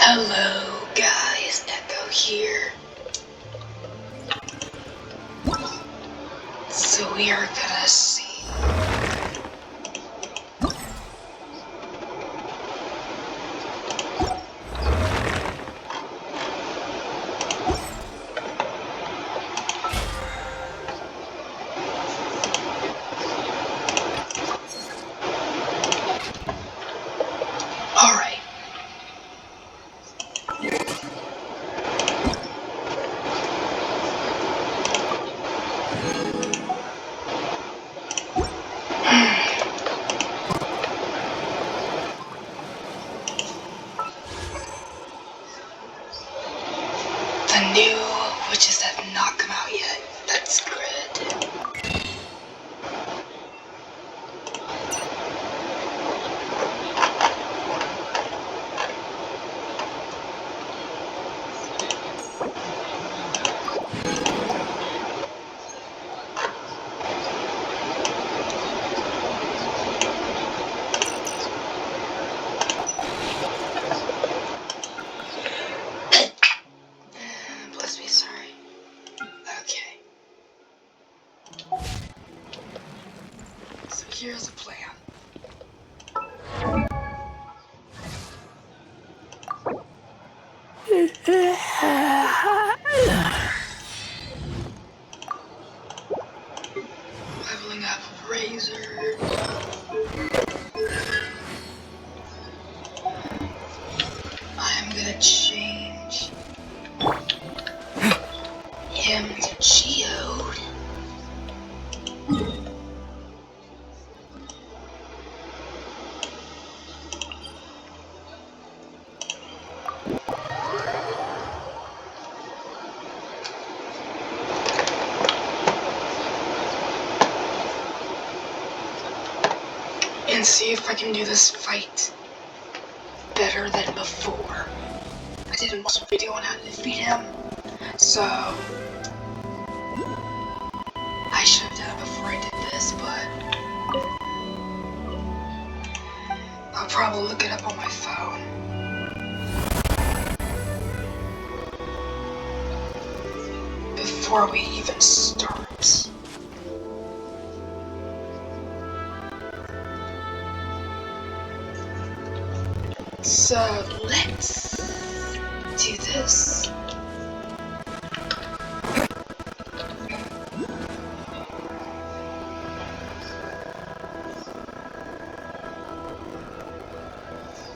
Hello guys, Echo here. So we are gonna see Alright. The new witches have not come out yet. That's good. Bless me, sorry. Okay. So here's the plan. Leveling up Razor. I'm gonna change him to Geode. And see if I can do this fight better than before. I did an awesome video on how to defeat him, so I should have done it before I did this, but I'll probably look it up on my phone. Before we even start. So let's do this.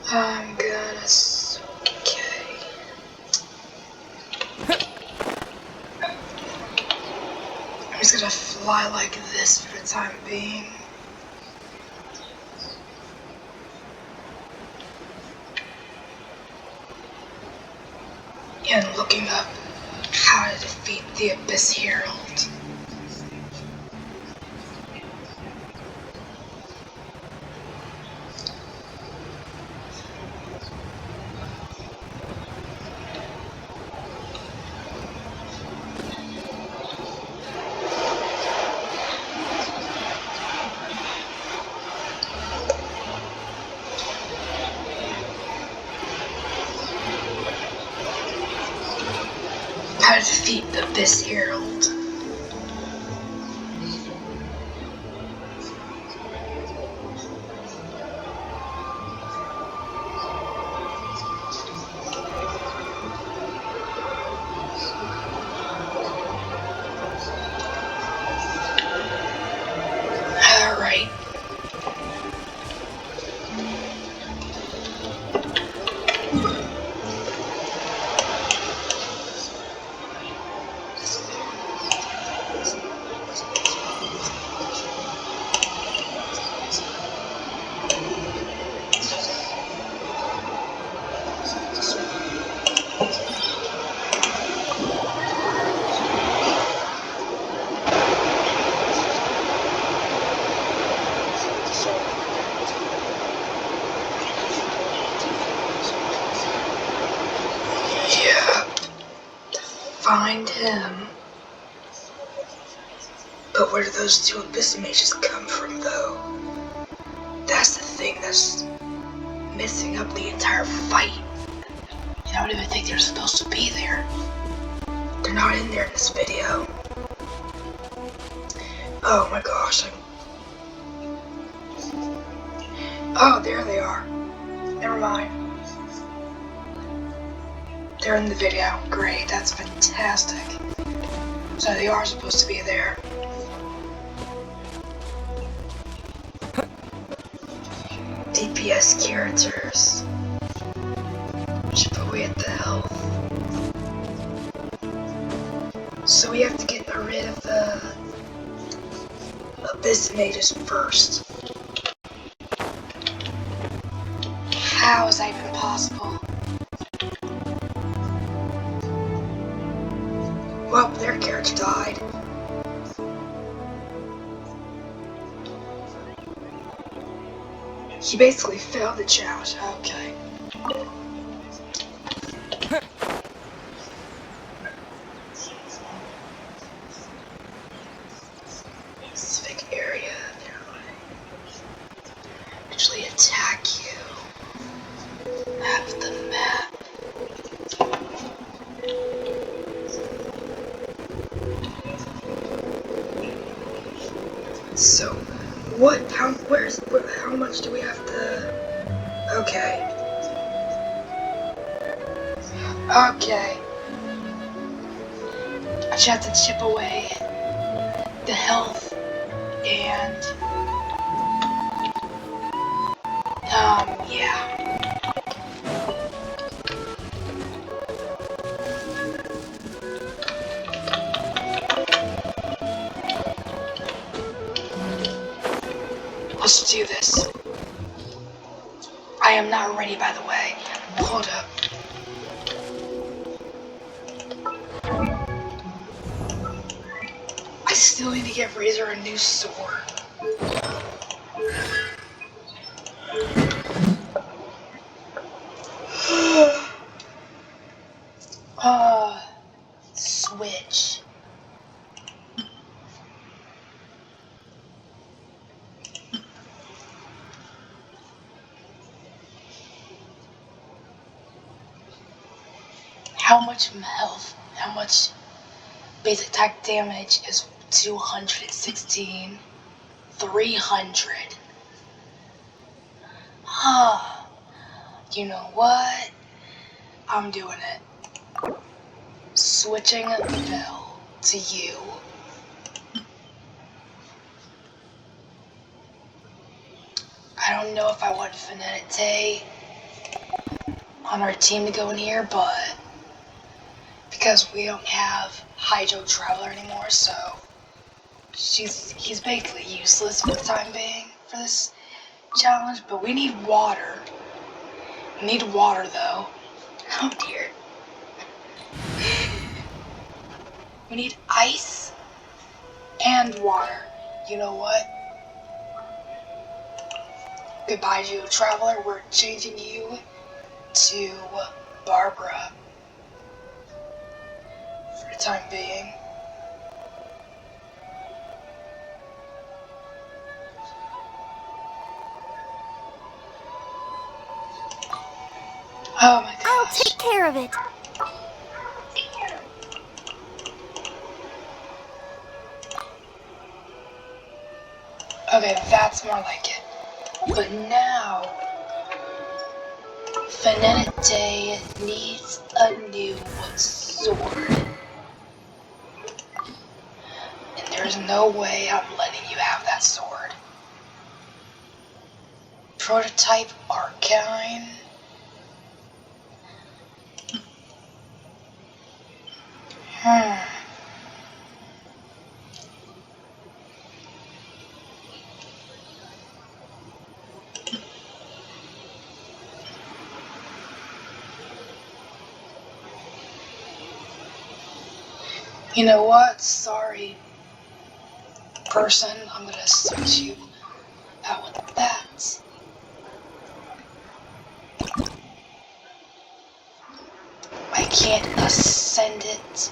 I'm gonna okay. I'm just gonna fly like this for the time being. And looking up how to defeat the Abyss Herald. How to defeat the Abyss Herald. Alright. Find him. But where do those two Abyss mages come from, though? That's the thing that's messing up the entire fight. I don't even think they're supposed to be there. They're not in there in this video. Oh my gosh. Oh, there they are. Never mind. They're in the video. Great, that's fantastic. So they are supposed to be there. DPS characters. Chip away at the health. So we have to get rid of the Abyss Mages first. How is that even possible? Well, their character died. He basically failed the challenge. Okay. Specific area. Actually attack you. Map the map. So, what? How much do we have to? Okay. Okay. I just have to chip away the health and yeah. Let's do this. I am not ready, by the way. Hold up. I still need to get Razor a new sword. Switch. How much health, how much basic attack damage is 216? 300. You know what? I'm doing it. Switching the bell to you. I don't know if I want Finette on our team to go in here, but because we don't have Hydro Traveler anymore, so he's basically useless for the time being for this challenge. But we need water. We need water though. Oh dear. We need ice and water. You know what? Goodbye, Hydro Traveler. We're changing you to Barbara for the time being. Oh my gosh. I'll take care of it. Okay, that's more like it. But now, Finette needs a new sword. And there's no way I'm letting you have that sword. Prototype Arcane. You know what? Sorry, person. I'm gonna switch you out with that. I can't ascend it,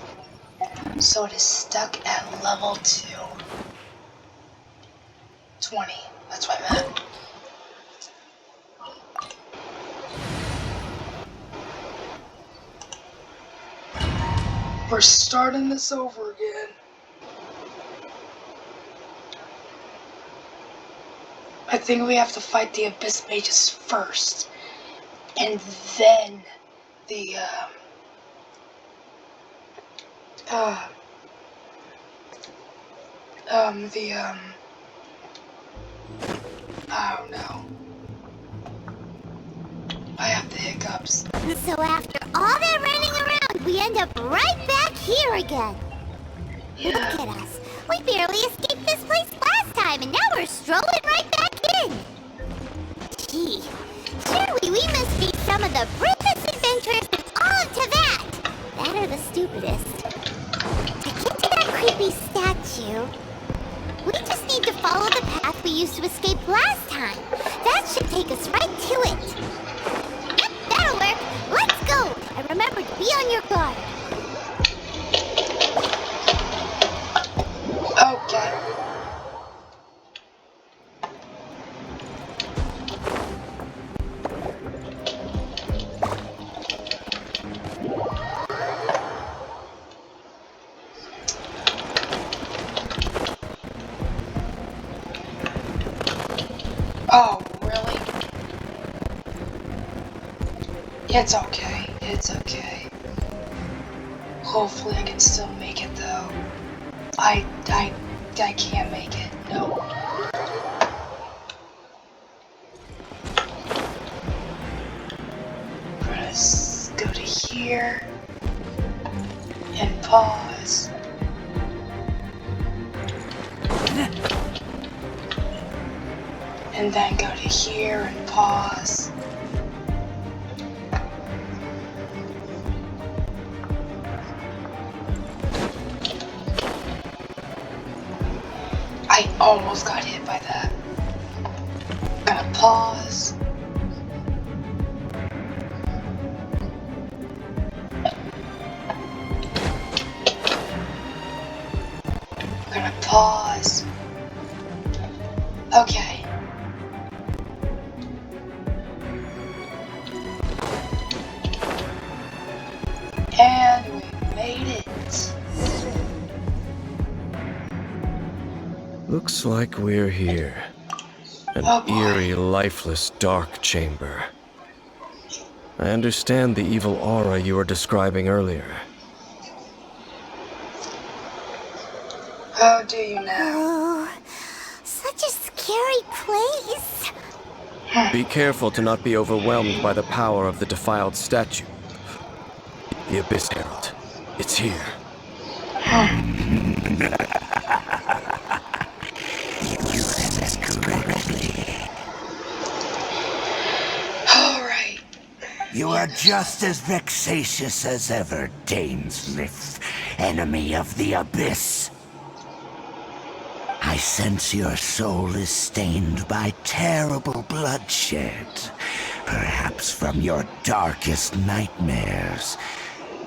so it is stuck at level 2. 20. That's what I meant. We're starting this over again. I think we have to fight the Abyss Mages first. And then the, I don't know. I have the hiccups. So after all that running around, we end up right back here again. Yeah. Look at us. We barely escaped this place last time, and now we're strolling right back in. Gee, surely we must be some of the bravest adventurers and on to that. That or the stupidest. To get to that creepy statue, we just need to follow the path we used to escape last time. That should take us right to it. Yep, that'll work. Let's go. And remember to be on your guard. Okay. Oh, really? It's okay. It's okay. Hopefully I can still make it though. I can't make it. No. Let's go to here and pause. And then go to here and pause. I almost got hit by that. Gonna pause. Gonna pause. Okay. And we made it. Looks like we're here. An eerie, lifeless, dark chamber. I understand the evil aura you were describing earlier. How do you now? Oh, such a scary place. Be careful to not be overwhelmed by the power of the defiled statue. The Abyss Herald. It's here. You said this correctly. Alright. You are just as vexatious as ever, Dainsmith, enemy of the Abyss. I sense your soul is stained by terrible bloodshed, perhaps from your darkest nightmares.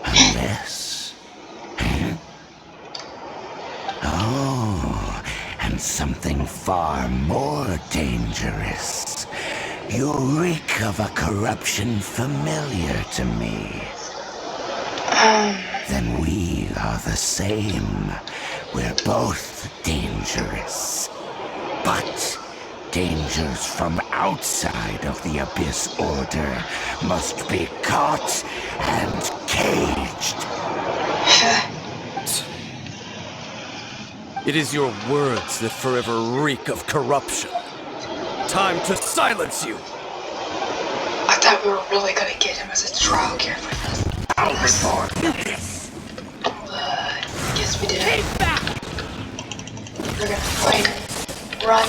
Unless... Oh, and something far more dangerous. You reek of a corruption familiar to me. Then we are the same. We're both dangerous. But dangers from outside of the Abyss Order must be caught and caged. It is your words that forever reek of corruption. Time to silence you! I thought we were really gonna get him as a trial character for this. I'll report this. Guess we did. Keep back! We're gonna fight him. Run.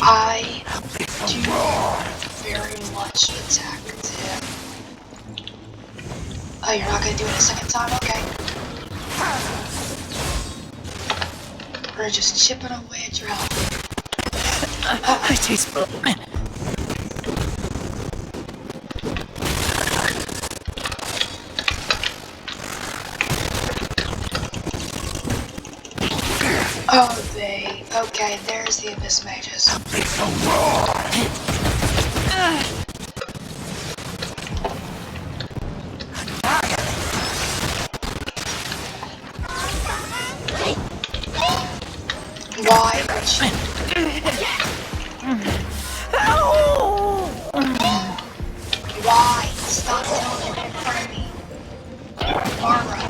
I do very much attacked him. Oh, you're not gonna do it a second time? Okay. We're gonna just chipping away at your health. Oh, they. Okay, there's the Abyss Mages. Stop teleporting in front of me. Barbara.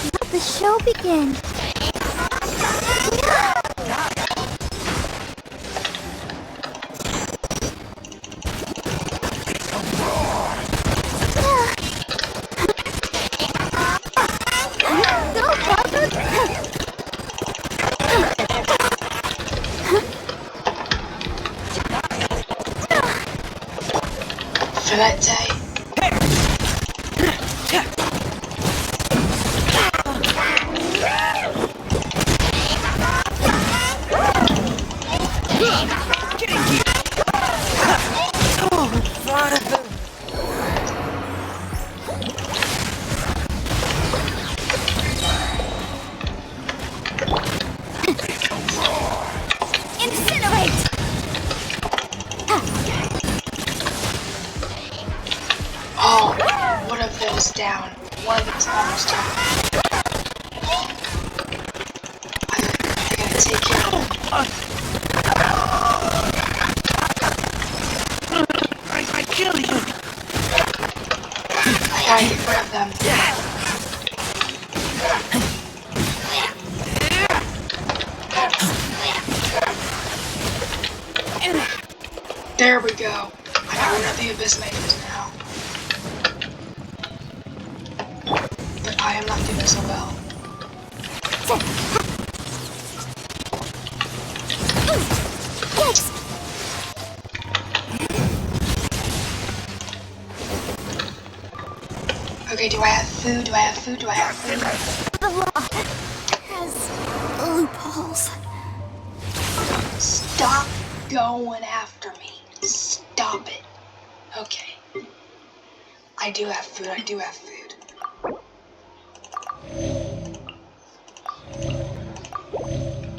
Let the show begin. Go, Barbara. For that day. Incinerate! Oh, one of them is down. One of them is almost down. I gotta take care of them. I kill you. I gotta get rid of them. There we go. I got rid of the Abyss Maidens now. But I am not doing so well. Yes! Okay, do I have food? Do I have food? Do I have food? The law has loopholes. Stop going after me. Stop it. Okay. I do have food. I do have food.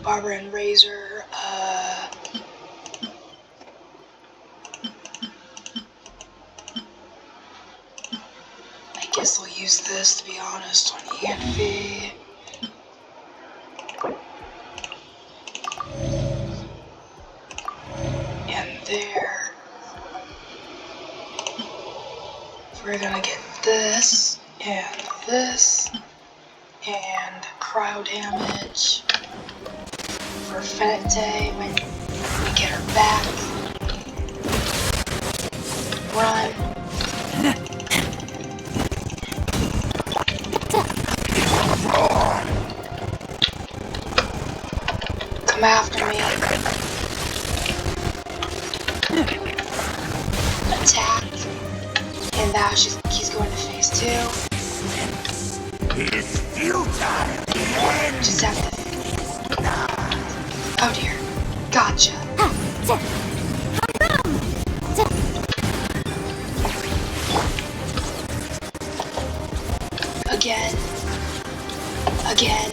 Barbara and Razor, I guess we'll use this, to be honest, on Yanfi. And there. We're gonna get this, and this, and cryo damage for Fenete when we get her back. Run. Come after me. Attack. And now he's going to phase 2. It's futile. Just have to. Oh dear. Gotcha. Again. Again.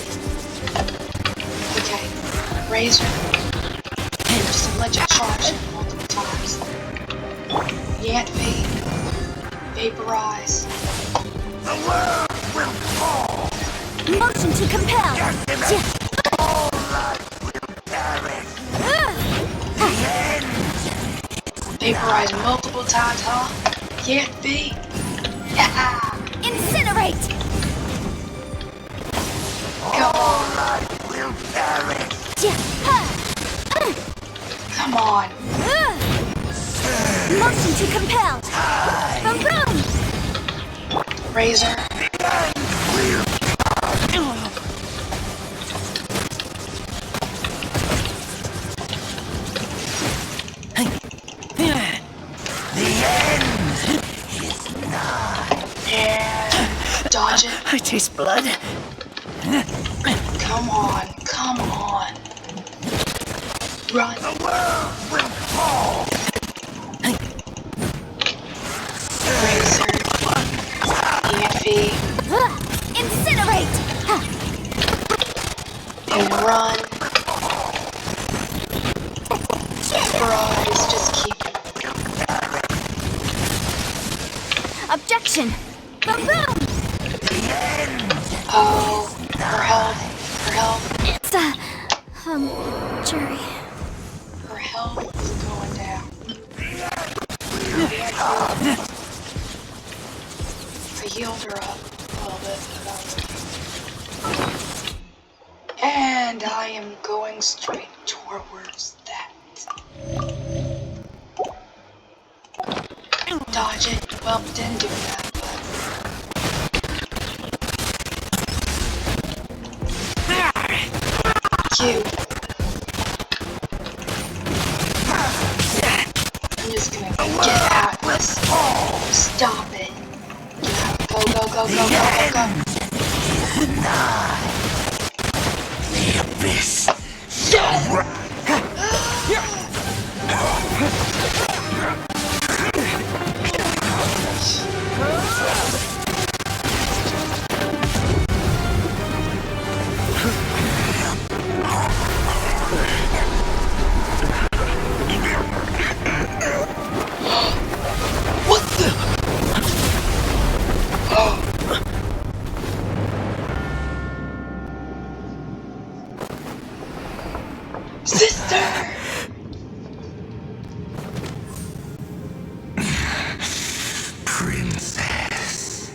Okay. Razor. Just let you charge him multiple times. Yanfi. Vaporize. The world will fall. Motion to compel. All life will perish. The end. Vaporize multiple times, huh? Yanfi. Incinerate! All life will perish. Come on. Motion to compel. Boom, boom. Razor. And dodge it. I taste blood. Come on. Come on. Run. The world will fall. Razor. Yanfi. Incinerate! And run. Vaporize. Just keep. Objection! Boom, boom! Oh. Her health. Her health. It's jury. Her health is going down. healed her up a little bit. And I am going straight towards that. Dodge it. Well, didn't do that, but... Cute. I'm just gonna get at this. Stop it. Get out. Go, go, go, go, go, go, go. The abyss. Yes! What the? Sister! Princess.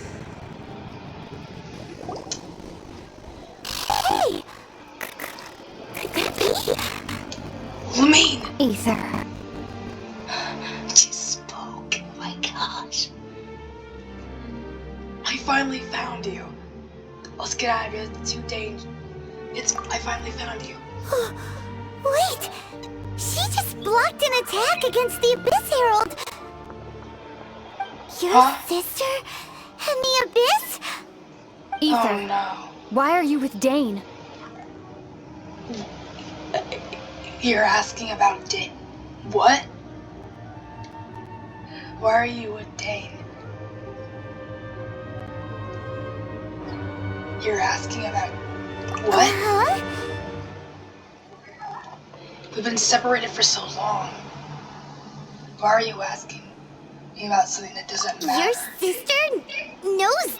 Hey! Could that be? Lamine! Ether. She spoke. Oh my gosh. I finally found you. Let's get out of here. It's too dangerous. I finally found you. Wait! She just blocked an attack against the Abyss Herald! Your Huh? sister and the Abyss? Oh no. Why are you with Dane? You're asking about Dane. What? Why are you with Dane? You're asking about what? Huh? We've been separated for so long. Why are you asking me about something that doesn't matter? Your sister knows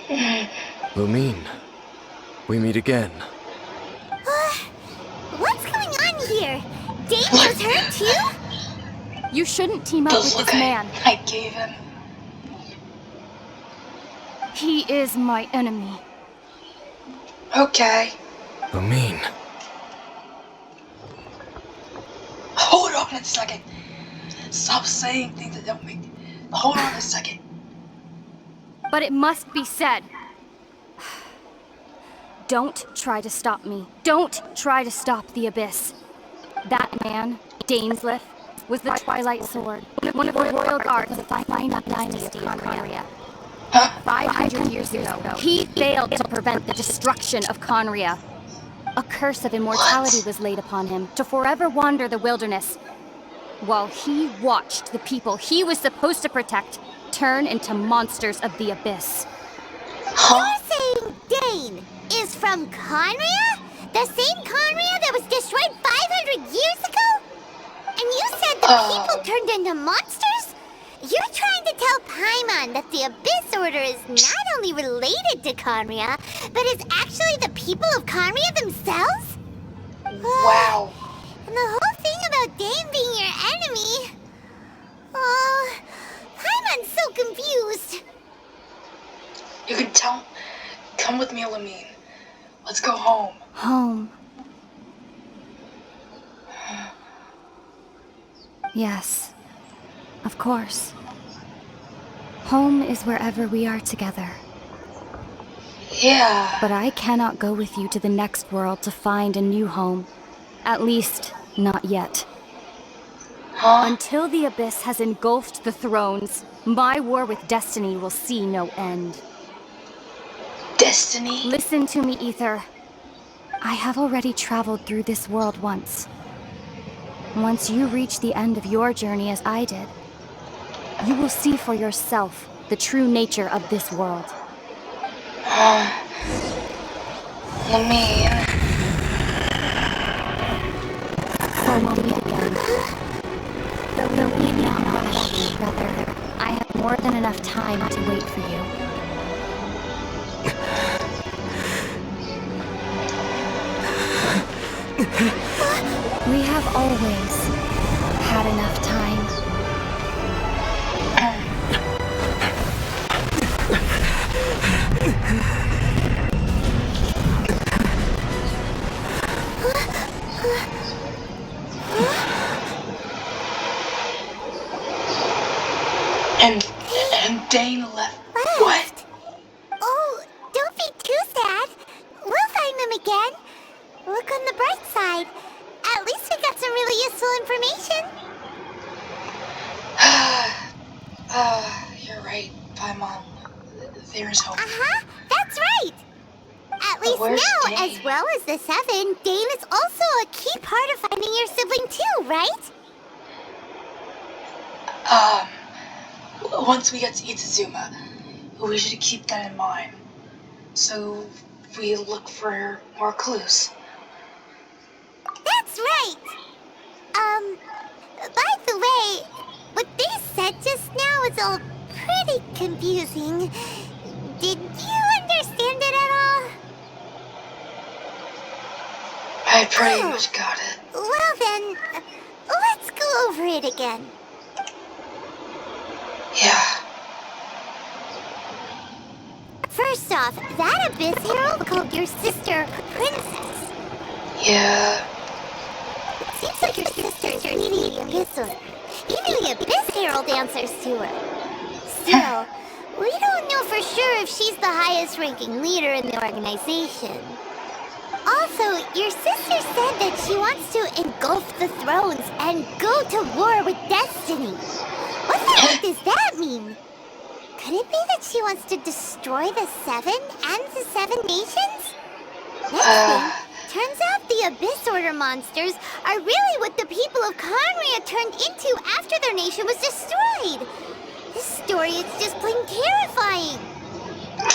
Dane? Lumine, we meet again. What's going on here? Dane was hurt too? You shouldn't team up The with look this man. I gave him. He is my enemy. Okay. Lumine, Hold on a second. Stop saying things that don't make... Hold on a second. But it must be said. Don't try to stop me. Don't try to stop the Abyss. That man, Dainsleif, was the Twilight Sword, one of the royal guards of the Final Dynasty in Conria. Huh? 500 years ago, he failed to prevent the destruction of Conria. A curse of immortality was laid upon him to forever wander the wilderness, while he watched the people he was supposed to protect turn into monsters of the Abyss. Huh? You're saying Dane is from Conria? The same Conria that was destroyed 500 years ago? And you said the people turned into monsters? You're trying to tell Paimon that the Abyss Order is not only related to Conria, but is actually the people of Conria themselves? Wow. And the whole thing about Dane being your enemy... Oh, Paimon's so confused. You can tell... Come with me, Lamine. Let's go home. Home. Yes, of course. Home is wherever we are together. Yeah. But I cannot go with you to the next world to find a new home. At least, not yet. Huh? Until the Abyss has engulfed the thrones, my war with destiny will see no end. Destiny? Listen to me, Ether. I have already traveled through this world once. Once you reach the end of your journey as I did, you will see for yourself the true nature of this world. Lamine. So we'll meet again. Though we now rush, rather, I have more than enough time to wait for you. We have always had enough time. And Dane left. Left. What? Oh, don't be too sad. We'll find them again. Look on the bright side. At least we got some really useful information. You're right, Paimon. There's hope. Uh-huh, that's right. At least where's now, Dane? as well as the 7, Dane is also a key part of finding your sibling too, right? Once we get to Itazuma, we should keep that in mind. So we look for more clues. That's right. By the way, what they said just now is all pretty confusing. Did you understand it at all? I pretty much got it. Well then, let's go over it again. Yeah. First off, that Abyss Herald called your sister Princess. Yeah. Seems like your sister's really Abyssal. Even the Abyss Herald answers to her. Still, we don't know for sure if she's the highest ranking leader in the organization. Also, your sister said that she wants to engulf the thrones and go to war with Destiny. What the heck does that mean? Could it be that she wants to destroy the 7 and the 7 nations? Next thing, turns out the Abyss Order monsters are really what the people of Conria turned into after their nation was destroyed. This story is just plain terrifying.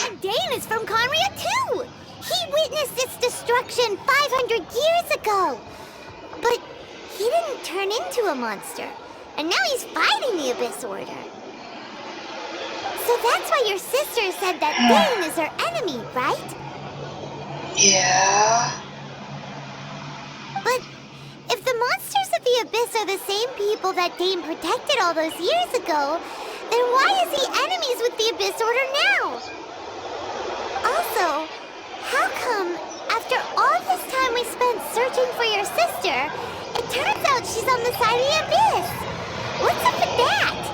And Dane is from Conria too. He witnessed its destruction 500 years ago. But he didn't turn into a monster. And now he's fighting the Abyss Order. So that's why your sister said that Dane is her enemy, right? Yeah. But if the monsters of the Abyss are the same people that Dane protected all those years ago, then why is he enemies with the Abyss Order now? Also, how come, after all this time we spent searching for your sister, it turns out she's on the side of the Abyss? What's up with that?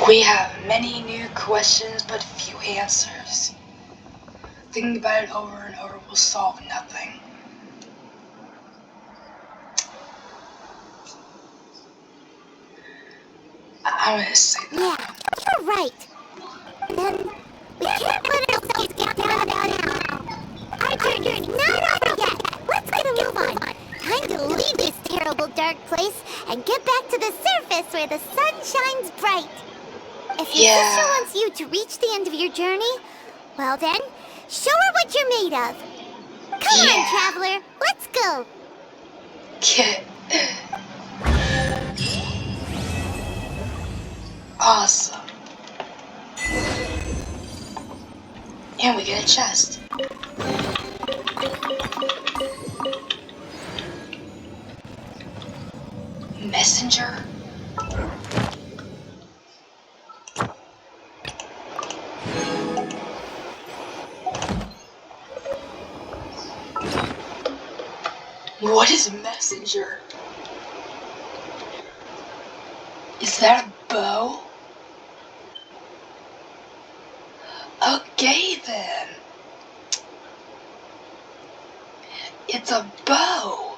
We have many new questions but few answers. Thinking about it over and over will solve nothing. I'm gonna say that. Yeah, you're right. Then we can't let ourselves get down now. Our journey's not over yet. Let's get a move on. Time to leave this terrible dark place and get back to the surface where the sun shines bright. If your sister wants you to reach the end of your journey, well then, show her what you're made of. Come on, traveler, let's go. Awesome. And we get a chest. Messenger? What is a messenger? Is that a bow? Okay then. It's a bow.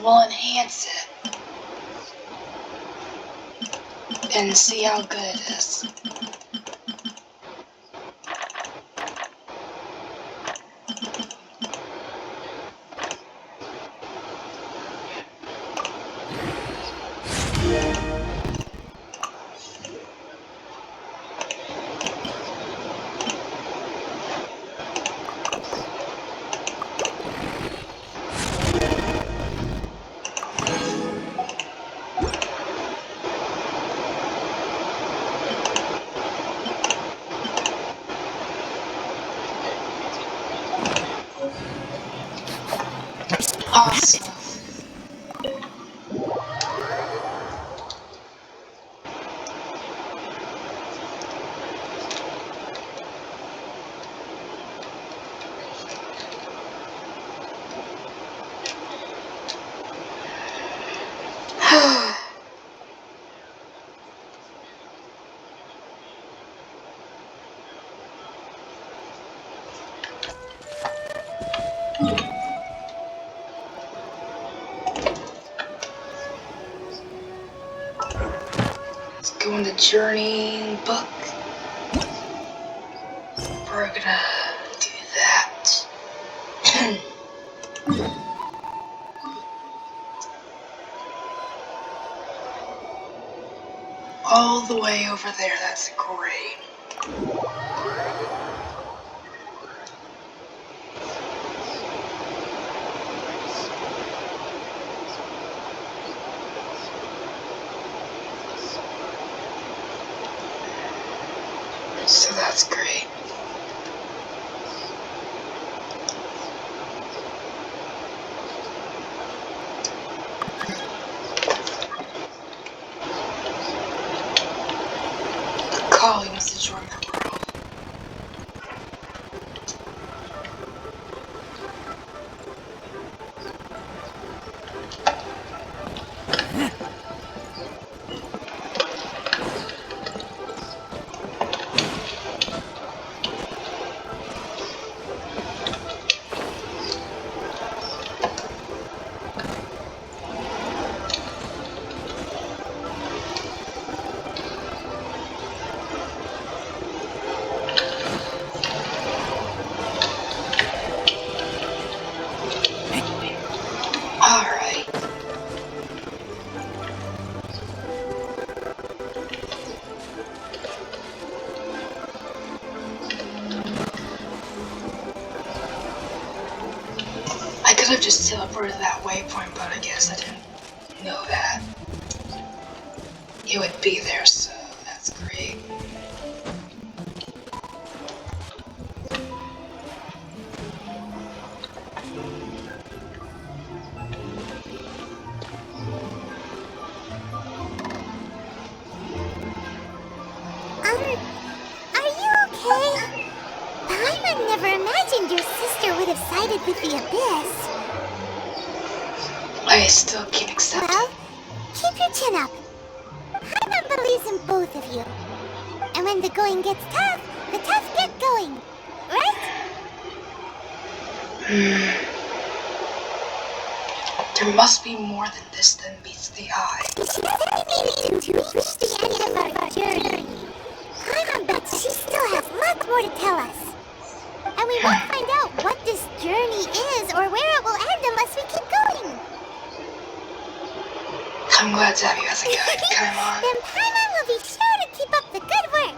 We'll enhance it and see how good it is. Awesome. Let's go in the journey book. We're gonna do that. All the way over there, that's great. So that's great. Calling us to join the world. Alright. I could have just teleported that waypoint, but I guess I didn't know that it would be there, so that's great. Are you okay? Paimon never imagined your sister would have sided with the Abyss. I still can't accept Well, it. keep your chin up. Paimon believes in both of you. And when the going gets tough, the tough get going. Right? There must be more than this than meets the eye. She doesn't need to reach the end of our journey. Paimon bets she still has lots more to tell us. And we won't find out what this journey is or where it will end unless we keep going. I'm glad to have you as a guide. Come on. Then Paimon will be sure to keep up the good work.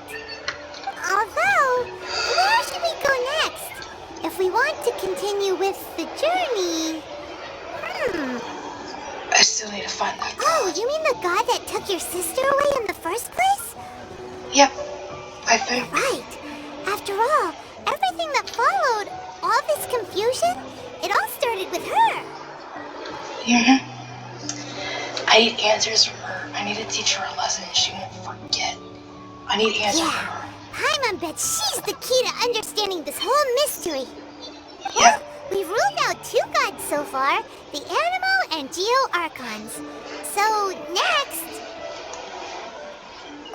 Although, where should we go next? If we want to continue with the journey... I still need to find that god. Oh, you mean the god that took your sister away in the first place? Yep, I think. Right. After all, everything that followed, all this confusion, it all started with her. I need answers from her. I need to teach her a lesson she won't forget. I need answers from her. Paimon bets she's the key to understanding this whole mystery. Yep. We've ruled out 2 gods so far, the Animal and Geo-Archons. So, next...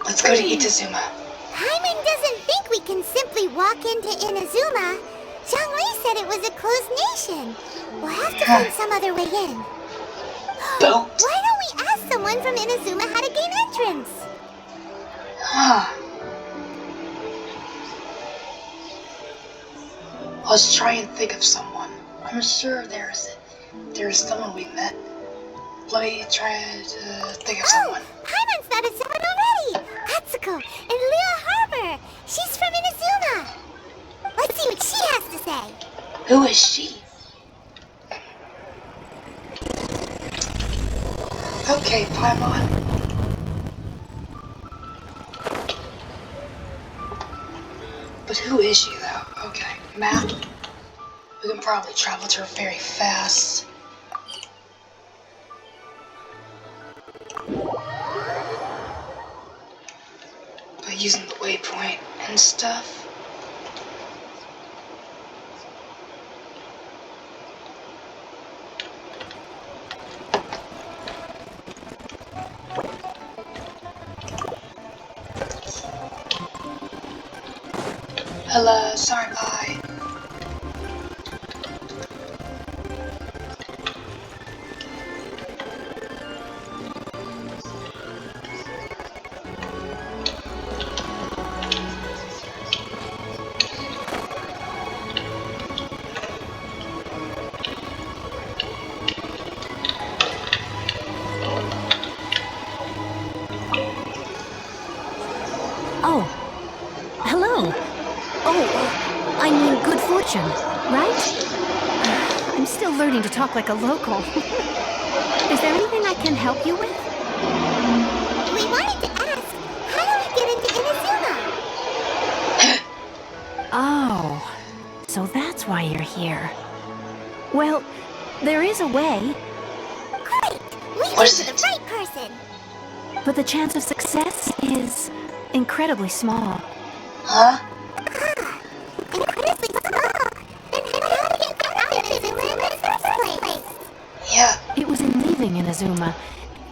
Let's go to Itazuma. Paimon doesn't think we can simply walk into Inazuma. Zhongli said it was a closed nation. We'll have to find some other way in. Boat. Why don't we ask someone from Inazuma how to gain entrance? Huh. Let's try and think of someone. I'm sure there's someone we met. Let me try to think of someone. Paimon's thought of someone already! Atsuko in Lea Harbor! She's from Inazuma! Let's see what she has to say. Who is she? Okay, Paimon. But who is she, though? Okay, map. We can probably travel to her very fast. By using the waypoint and stuff. Hello, sorry, bye. beginning to talk like a local. Is there anything I can help you with? We wanted to ask, how do we get into Inazuma? Oh, so that's why you're here. Well, there is a way, Great! We What came is to it? the right person! but the chance of success is incredibly small. Huh? Incredibly small! Then how did you get out of Inazuma in the first place? Yeah. It was in leaving Inazuma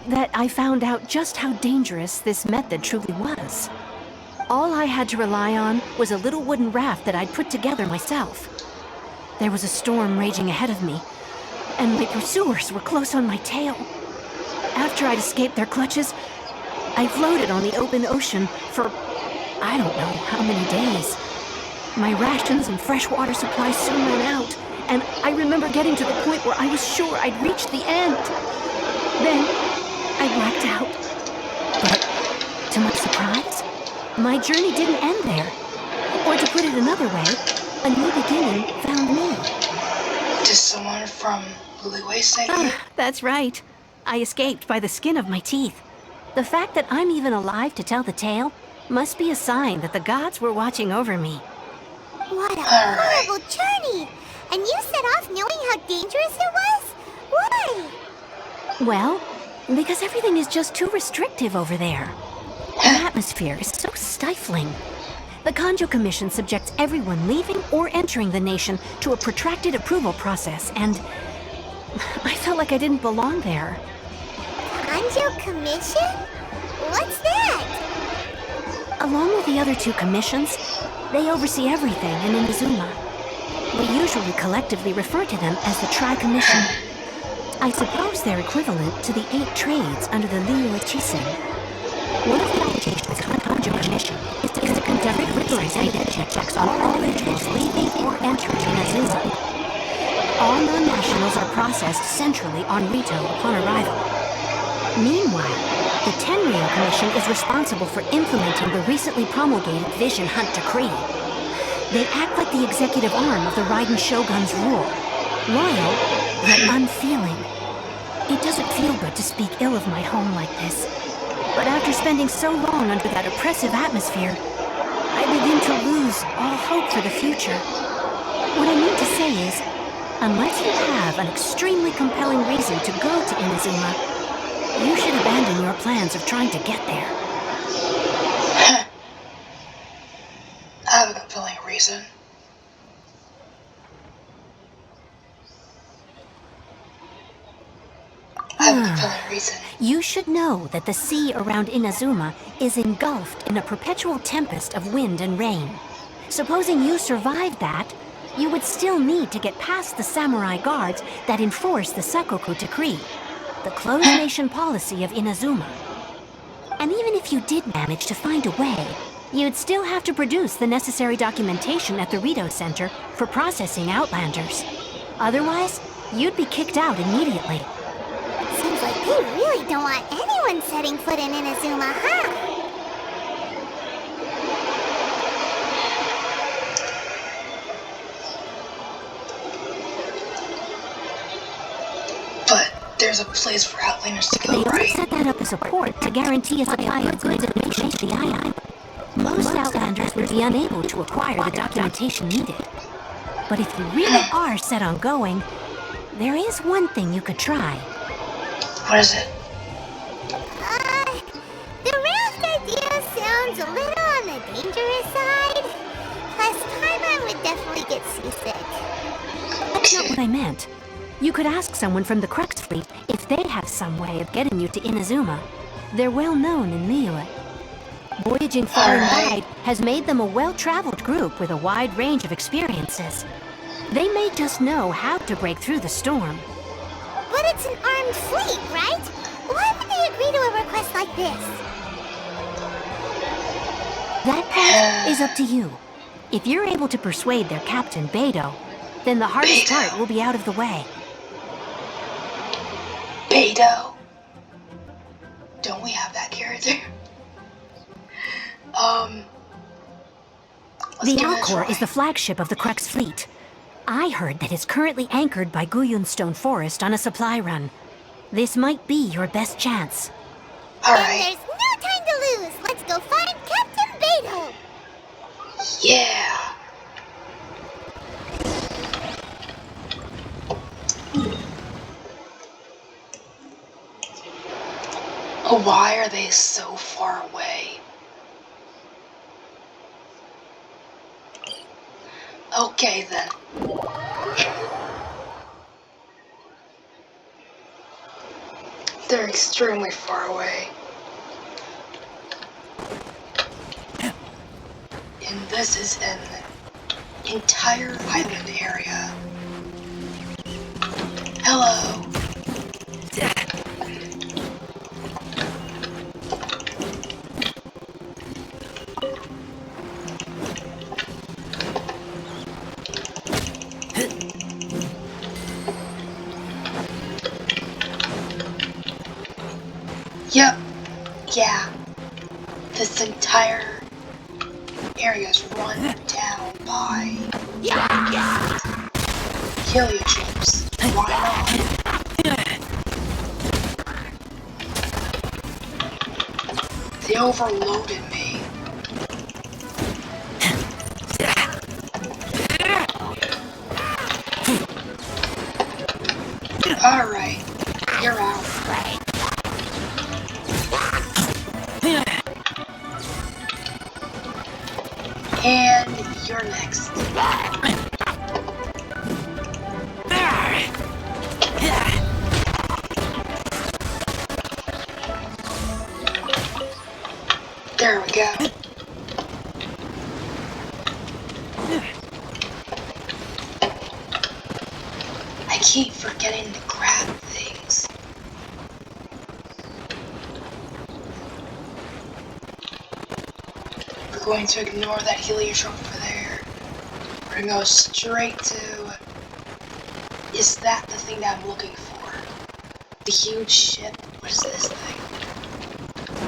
that I found out just how dangerous this method truly was. All I had to rely on was a little wooden raft that I'd put together myself. There was a storm raging ahead of me, and my pursuers were close on my tail. After I'd escaped their clutches, I floated on the open ocean for I don't know how many days. My rations and freshwater supplies soon ran out, and I remember getting to the point where I was sure I'd reached the end. Then, I blacked out. But, to my surprise, my journey didn't end there. Or to put it another way, a new beginning found me. Does someone from Luluway say here? That's right. I escaped by the skin of my teeth. The fact that I'm even alive to tell the tale must be a sign that the gods were watching over me. What a Alright. horrible journey! And you set off knowing how dangerous it was? Why? Well, because everything is just too restrictive over there. The atmosphere is so stifling. The Kanjo Commission subjects everyone leaving or entering the nation to a protracted approval process, and I felt like I didn't belong there. Kanjo Commission? What's that? Along with the other two commissions, they oversee everything in Inazuma. We usually collectively refer to them as the Tri-Commission. I suppose they're equivalent to the 8 trades under the Liyue Chissen. One of the obligations of the Kanjo Commission is to conduct rigorous identity checks on all individuals leaving or entering Inazuma. All non-nationals are processed centrally on Rito upon arrival. Meanwhile, the Tenryou Commission is responsible for implementing the recently promulgated Vision Hunt Decree. They act like the executive arm of the Raiden Shogun's rule. Loyal, yet unfeeling. It doesn't feel good to speak ill of my home like this. But after spending so long under that oppressive atmosphere, I begin to lose all hope for the future. What I mean to say is, unless you have an extremely compelling reason to go to Inazuma, you should abandon your plans of trying to get there. I have a compelling reason. I have a compelling reason. You should know that the sea around Inazuma is engulfed in a perpetual tempest of wind and rain. Supposing you survived that, you would still need to get past the samurai guards that enforce the Sakoku Decree, the closed nation policy of Inazuma. And even if you did manage to find a way, you'd still have to produce the necessary documentation at the Rito Center for processing Outlanders. Otherwise, you'd be kicked out immediately. Seems like they really don't want anyone setting foot in Inazuma, huh? But there's a place for Outlanders to They go, only right? set that up as a port to guarantee a supply of goods and information to the island. Most Outlanders would be unable to acquire the documentation needed. But if you really are set on going, there is one thing you could try. What is it? The raft idea sounds a little on the dangerous side. Plus, Paimon would definitely get seasick. That's not what I meant. You could ask someone from the Crux Fleet if they have some way of getting you to Inazuma. They're well known in Liyue. Voyaging far and wide has made them a well-traveled group with a wide range of experiences. They may just know how to break through the storm. But it's an armed fleet, right? Why would they agree to a request like this? That part is up to you. If you're able to persuade their captain, Beidou, then the hardest part will be out of the way. Beidou? Don't we have that character? The Alcor is the flagship of the Crux Fleet. I heard that it's currently anchored by Guyunstone Forest on a supply run. This might be your best chance. Then Alright. there's no time to lose. Let's go find Captain Beto. Yeah. Oh, why are they so far away? Okay then. They're extremely far away. And this is an entire island area. Hello. Yep. Yeah. This entire area is run down by helioships. Why not? They overloaded me. Alright, you're out. And you're next. There we go. I keep forgetting to grab things. We're going to ignore that helioship over there. We're gonna go straight to... Is that the thing that I'm looking for? The huge ship? What is this thing?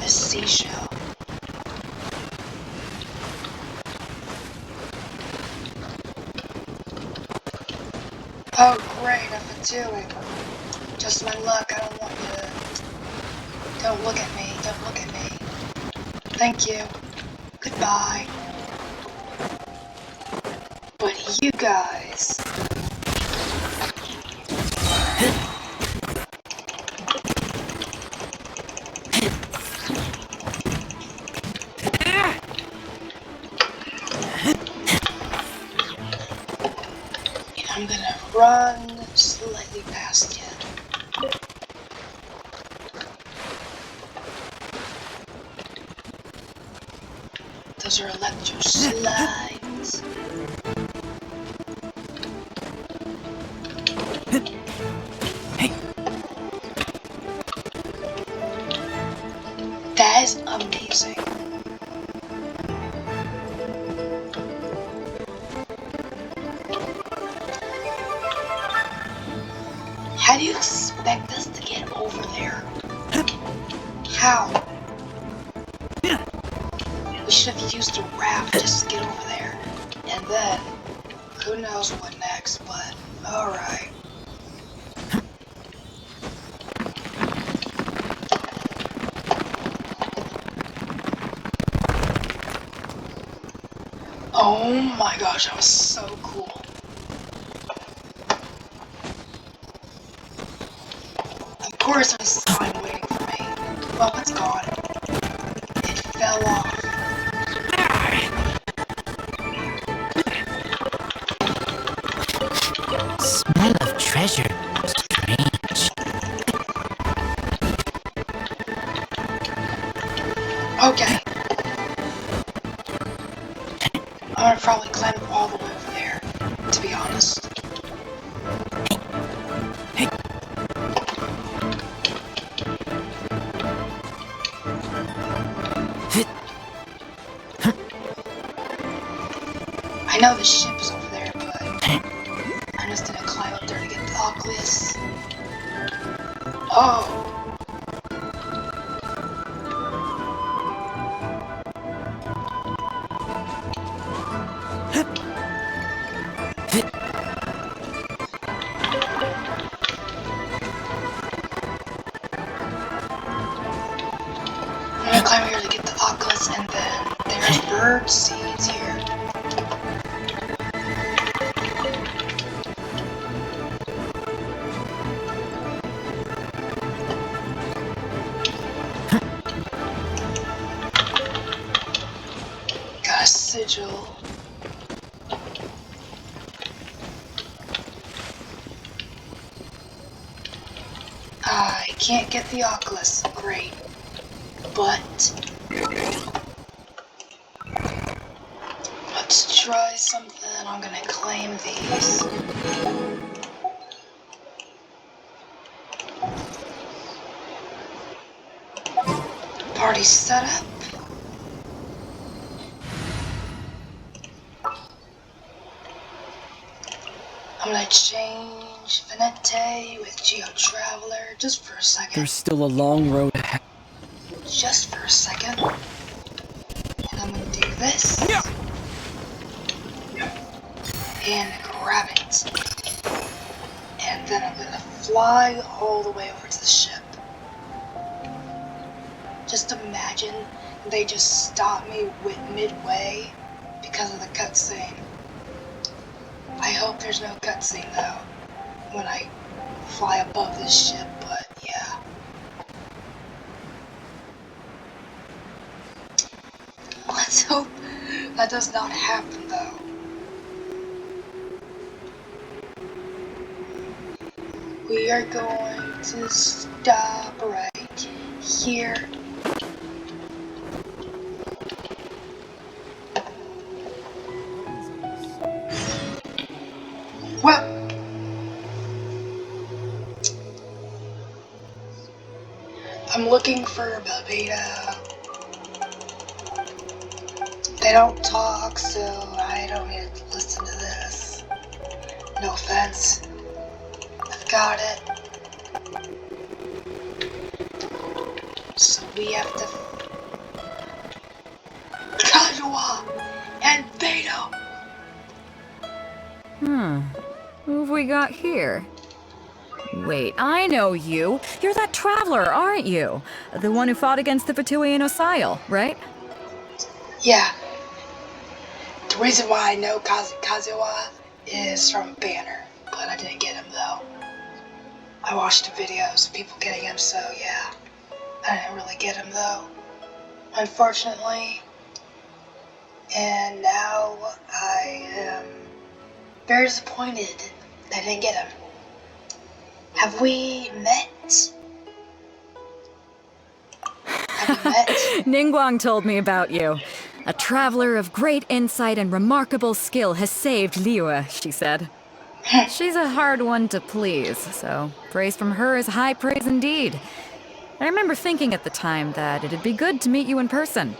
A seashell. Oh great, nothing to it. Just my luck, I don't want you to... Don't look at me, don't look at me. Thank you. Goodbye. But you guys... I'm gonna run slightly past you. Those are electro slides. That is amazing. How do you expect us to get over there? How? We should have used a raft just to get over there. And then, who knows what next, but alright. Oh my gosh, that was so cool. Of course there's a sign waiting for me. Well, it's gone. It fell off. Smell of treasure. Strange. Okay. I'm gonna probably climb all the way over there, to be honest. I know the ship is over there, but I'm just gonna climb up there to get the Oculus. Oh! gonna climb here to get the Oculus, and then there's bird seeds here. Got a sigil. I can't get the Oculus. Great. But let's try something. I'm gonna claim these. Party setup. I'm gonna change Venete with Geo Traveler just for a second. There's still a long road ahead. Just for a second. And I'm gonna do this. And grab it. And then I'm gonna fly all the way over to the ship. Just imagine they just stop me midway because of the cutscene. I hope there's no cutscene though when I fly above this ship, but yeah. Let's hope that does not happen though. We are going to stop right here. Well, I'm looking for Babita. They don't talk, so I don't need to listen to this. No offense. I've got it. So we have to... Kazuha and Beto! Who have we got here? Wait, I know you. You're that traveler, aren't you? The one who fought against the Fatuian Osile, right? Yeah. The reason why I know Kazuha is from Banner, but I didn't get him though. I watched the videos of people getting him, so yeah. I didn't really get him though, unfortunately. And now I am very disappointed that I didn't get him. Have we met? Have we met? Ningguang told me about you. A traveler of great insight and remarkable skill has saved Liyue, she said. She's a hard one to please, so praise from her is high praise indeed. I remember thinking at the time that it'd be good to meet you in person.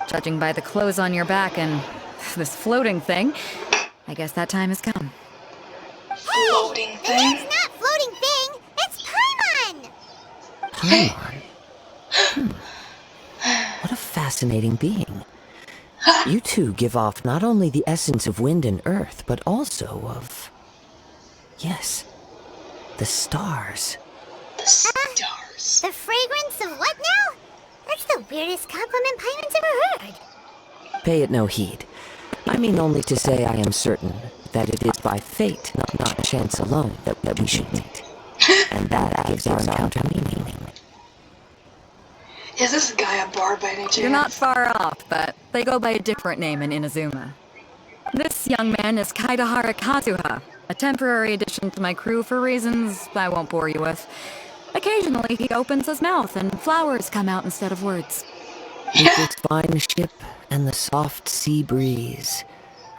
Judging by the clothes on your back and this floating thing, I guess that time has come. Floating thing? It's not floating thing, it's Paimon! Paimon? What a fascinating being. You two give off not only the essence of wind and earth, but also of... yes, the stars. The stars. The fragrance of what now? That's the weirdest compliment Paimon's ever heard. Pay it no heed. I mean only to say I am certain that it is by fate, not chance alone, that we should meet. And that gives our encounter meaning. Is this guy a bard by any chance? You're not far off, but they go by a different name in Inazuma. This young man is Kaidahara Kazuha, a temporary addition to my crew for reasons I won't bore you with. Occasionally he opens his mouth and flowers come out instead of words. With this fine ship and the soft sea breeze,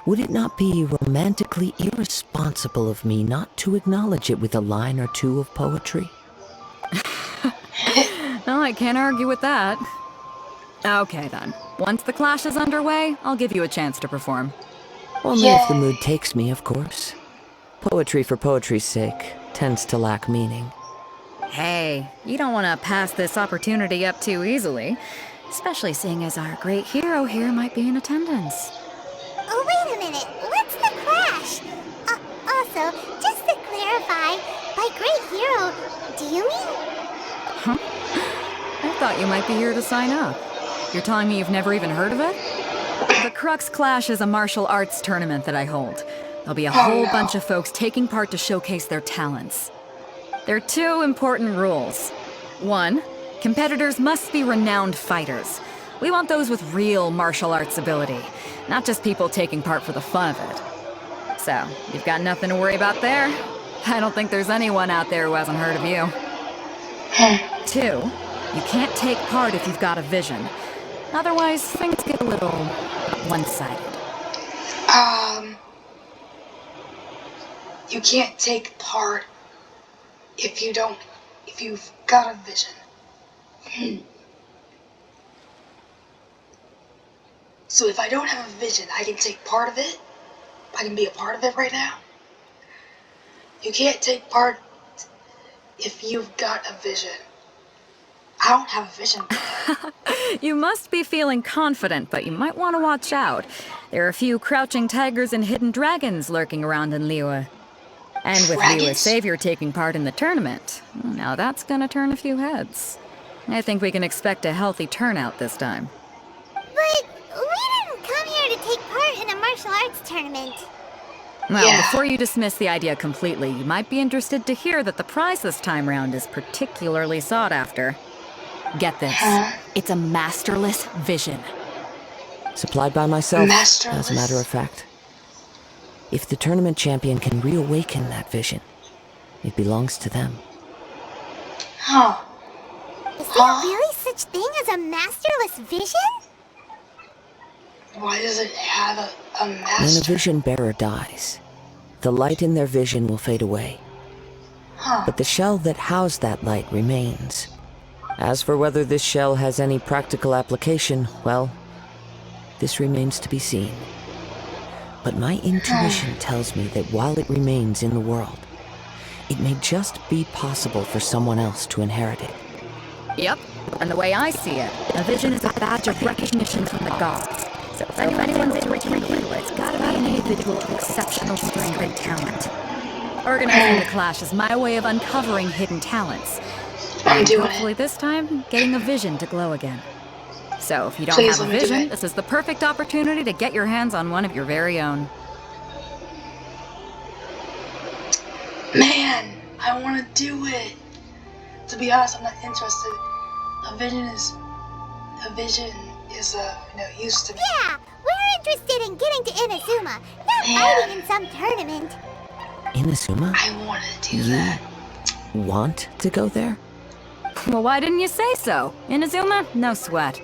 would it not be romantically irresponsible of me not to acknowledge it with a line or two of poetry? No, I can't argue with that. Okay then. Once the clash is underway, I'll give you a chance to perform. Only if the mood takes me, of course. Poetry for poetry's sake tends to lack meaning. Hey, you don't want to pass this opportunity up too easily, especially seeing as our great hero here might be in attendance. Oh, wait a minute. What's the clash? Also, just to clarify, by great hero, do you mean? Huh? I thought you might be here to sign up. You're telling me you've never even heard of it? The Crux Clash is a martial arts tournament that I hold. There'll be a whole bunch of folks taking part to showcase their talents. There are 2 important rules. 1, competitors must be renowned fighters. We want those with real martial arts ability, not just people taking part for the fun of it. So, you've got nothing to worry about there. I don't think there's anyone out there who hasn't heard of you. 2, you can't take part if you've got a vision. Otherwise, things get a little one-sided. You can't take part if you've got a vision. So if I don't have a vision, I can take part of it? I can be a part of it right now? You can't take part if you've got a vision. I don't have a vision. You must be feeling confident, but you might want to watch out. There are a few crouching tigers and hidden dragons lurking around in Liyue. And with Liyue's savior taking part in the tournament, now that's gonna turn a few heads. I think we can expect a healthy turnout this time. But we didn't come here to take part in a martial arts tournament. Well, before you dismiss the idea completely, you might be interested to hear that the prize this time round is particularly sought after. Get this. It's a masterless vision. Supplied by myself, Masterless? as a matter of fact. If the tournament champion can reawaken that vision, it belongs to them. Is there really such thing as a masterless vision? Why does it have a master? When a vision bearer dies, the light in their vision will fade away. But the shell that housed that light remains. As for whether this shell has any practical application, well, this remains to be seen. But my intuition tells me that while it remains in the world, it may just be possible for someone else to inherit it. Yep, and the way I see it, a vision is a badge of recognition from the gods. So if anyone's in return to you, it's gotta be an individual of exceptional strength and talent. Organizing the clash is my way of uncovering hidden talents. And hopefully this time, getting a vision to glow again. So if you don't have a vision, this is the perfect opportunity to get your hands on one of your very own. Man, I want to do it. To be honest, I'm not interested. A vision is used to me. Yeah, we're interested in getting to Inazuma, not fighting in some tournament. Inazuma? I want to do that. Want to go there? Well, why didn't you say so? Inazuma? No sweat.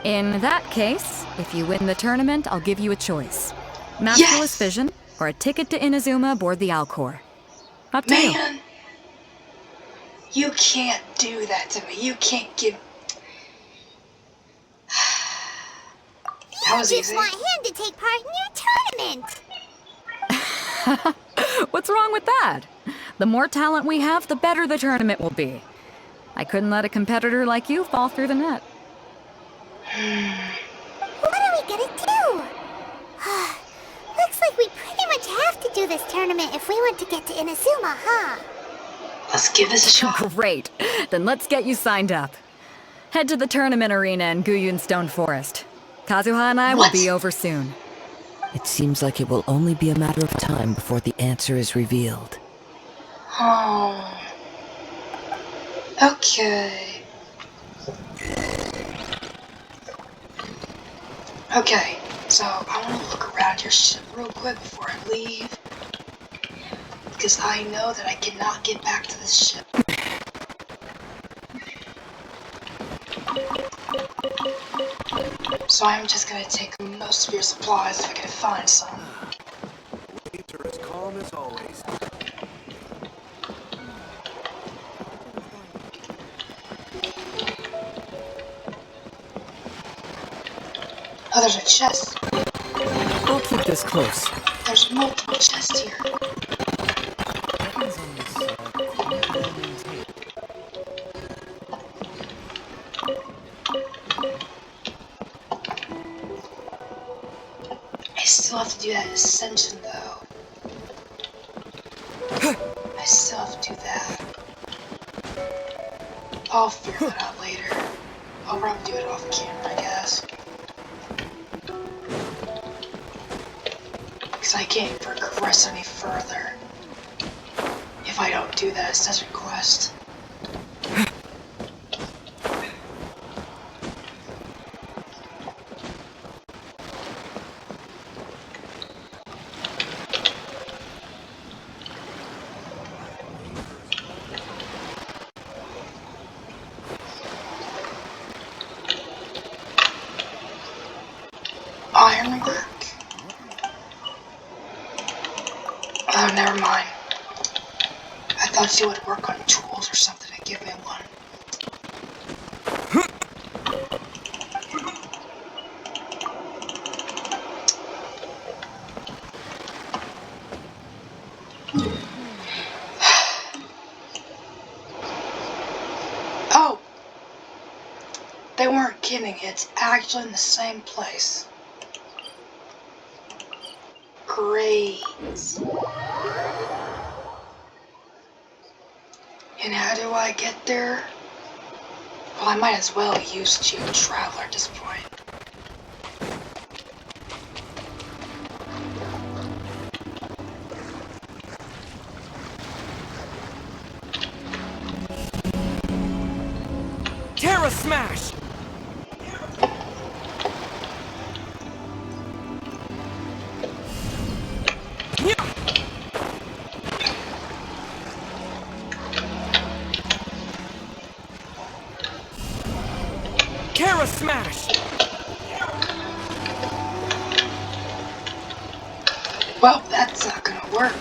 In that case, if you win the tournament, I'll give you a choice. Masterless Vision, or a ticket to Inazuma aboard the Alcor. Up to you. Man, you can't do that to me. You can't give... That was easy. You just want him to take part in your tournament. What's wrong with that? The more talent we have, the better the tournament will be. I couldn't let a competitor like you fall through the net. What are we gonna do? Looks like we pretty much have to do this tournament if we want to get to Inazuma, huh? Let's give this a shot. Great. Then let's get you signed up. Head to the tournament arena in Guyun Stone Forest. Kazuha and I will be over soon. It seems like it will only be a matter of time before the answer is revealed. Oh. Okay. Okay, so I want to look around your ship real quick before I leave. Because I know that I cannot get back to this ship. So I'm just going to take most of your supplies if I can find some. Waves are as calm as always. Oh, there's a chest. We'll keep this close. There's multiple chests here. I still have to do that ascension though. I still have to do that. I'll figure that out later. I'll probably do it off camera, I guess. Because I can't progress any further if I don't do that as request. Ironwork? Oh, never mind. I thought you would work on tools or something to give me one. Oh! They weren't kidding. It's actually in the same place. Great. And how do I get there? Well, I might as well use Geo Traveler at this point. Terra Smash! Terra Smash! Well, that's not gonna work.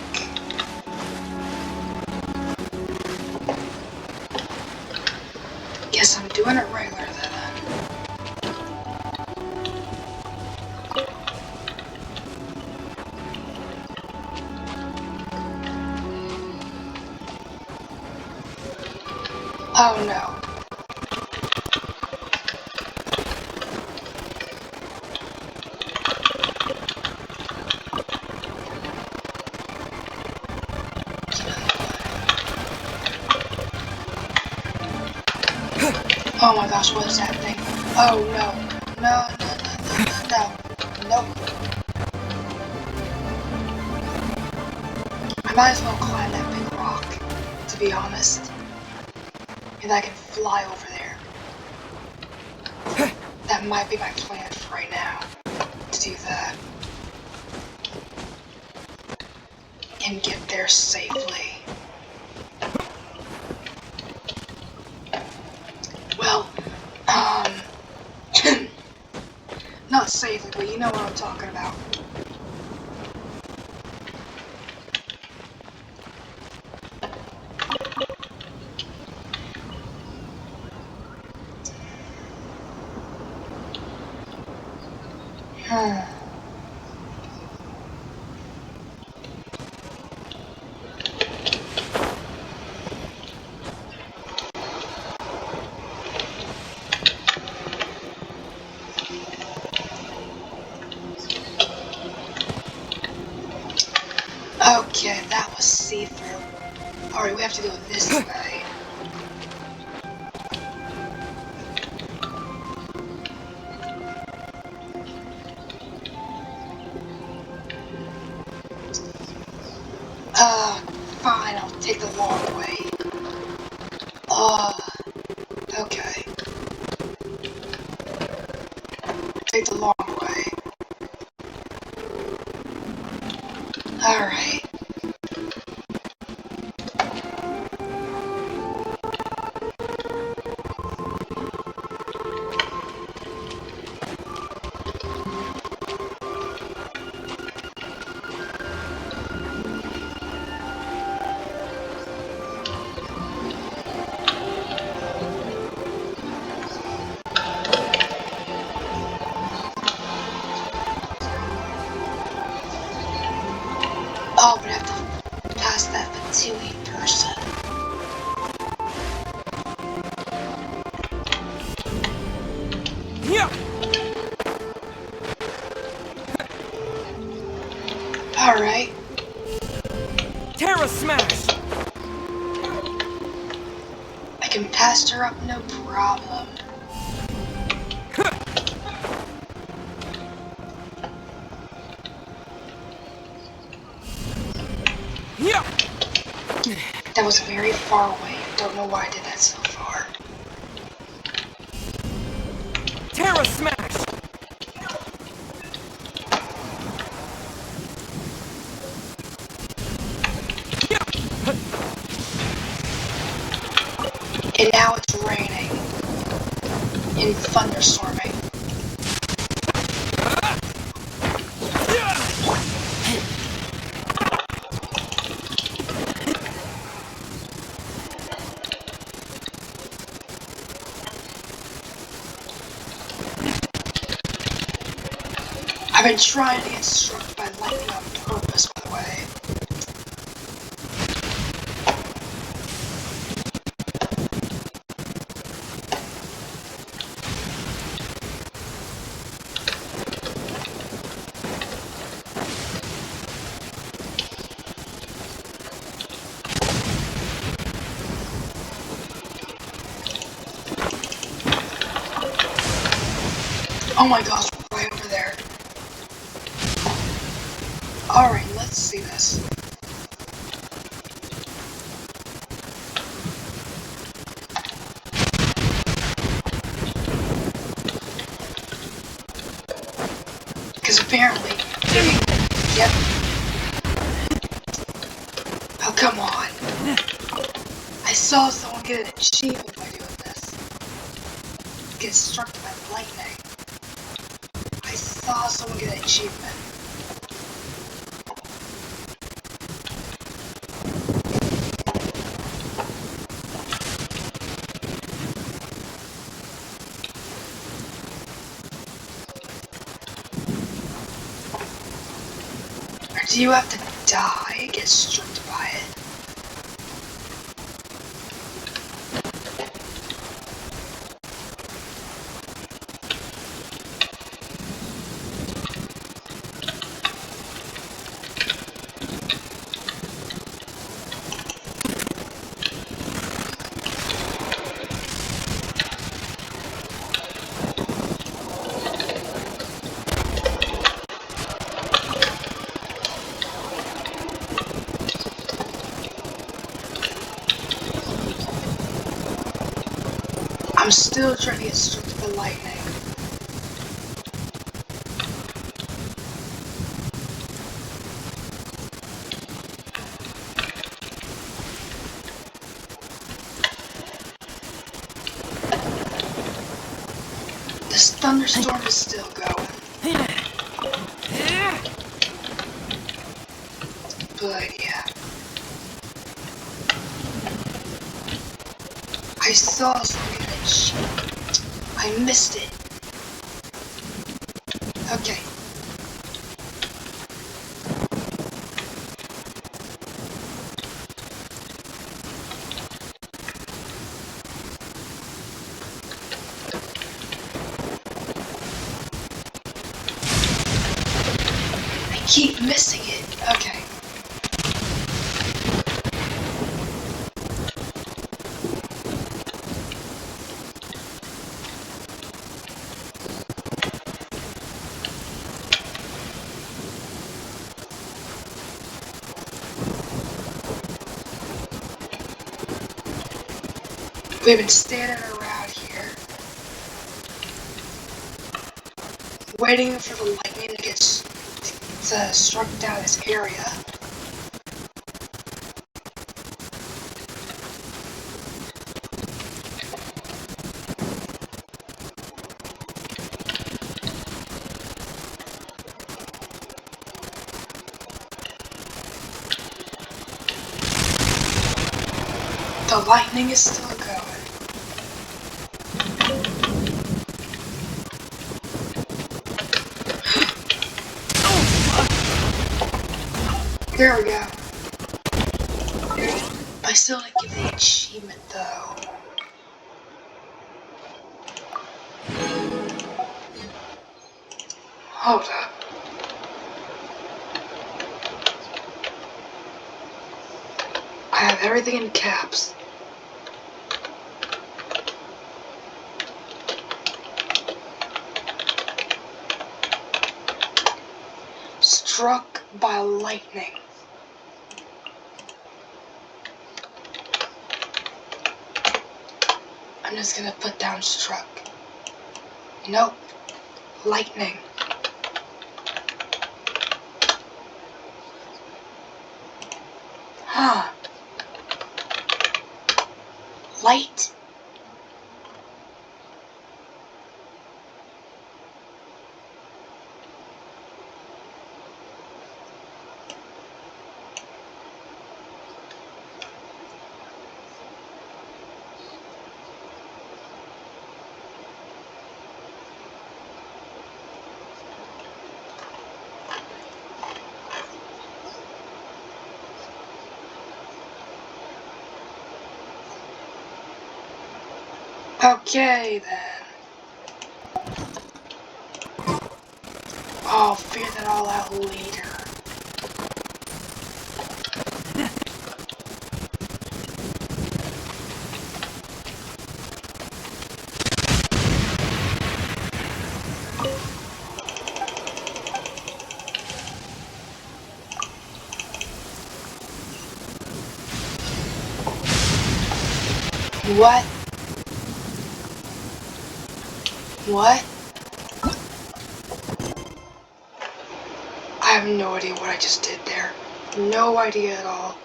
Guess I'm doing it regular then. Oh no. Oh my gosh, what is that thing? Oh no. No, no, no, no, no. Nope. I might as well climb that big rock, to be honest. And I can fly over there. That might be my plan for right now, to do that. And get there safely. Well, not safely, but you know what I'm talking about. Okay, that was see-through. Alright, we have to go this way. Fine, I'll take the long way. Okay. Take the long way. Alright. faster up, no problem. Yeah. That was very far away. Don't know why I did that so far. Terra Smash! And now it's raining and thunderstorming. I've been trying to get struck by lightning on purpose, by the way. Oh my gosh, right over there. Alright, let's see this. Because apparently, yep. Oh, come on. I saw someone get an achievement by doing this. Get struck by lightning. I saw someone get an achievement. Or do you have to die and get struck by it? I'm still trying to get struck by lightning. This thunderstorm is still going. But yeah. I saw something that I missed it. Okay. I keep missing it. Okay. We've been standing around here, waiting for the lightning to get struck down this area. The lightning is still going. There we go. I still didn't get the achievement though. Hold up. I have everything in caps. struck by lightning. I'm just gonna put down struck. Nope. Lightning. Huh. Light. Okay then. I'll figure that all out later. What? What? I have no idea what I just did there. No idea at all.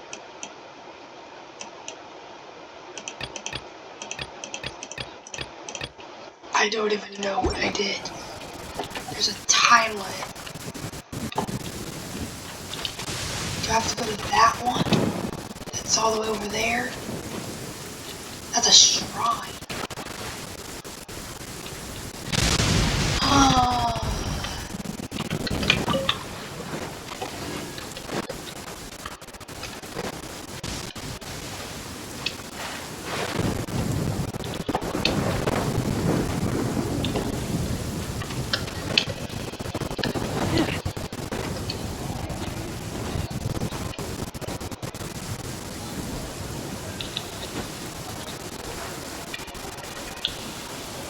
I don't even know what I did. There's a time limit. Do I have to go to that one? That's all the way over there? That's a shrine.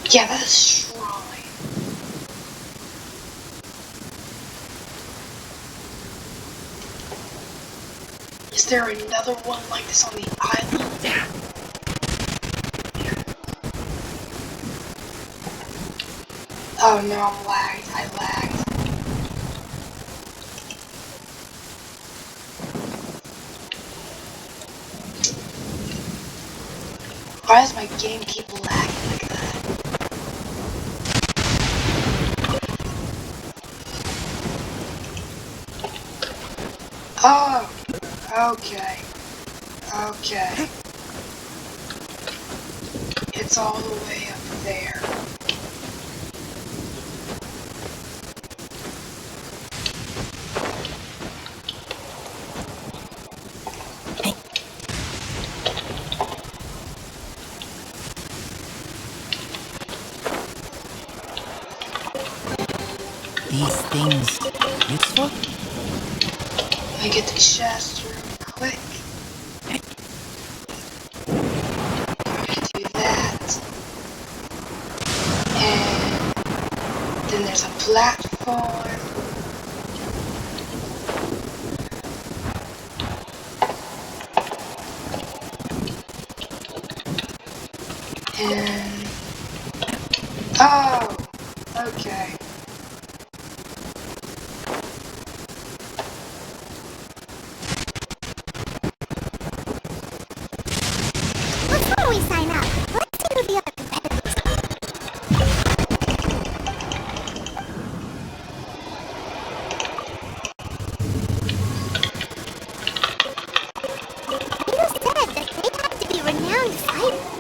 Yeah, that's a shrine. Is there another one like this on the island? Oh no, I'm lagged. I lagged. Why does my game keep lagging like that? Oh, okay. Okay. It's all the way up there. These things useful? Let me get the chest real quick. Do that. And then there's a platform. And oh, okay. Before we sign up, let's see who the other competitors are. Rito said that they have to be renowned fighters.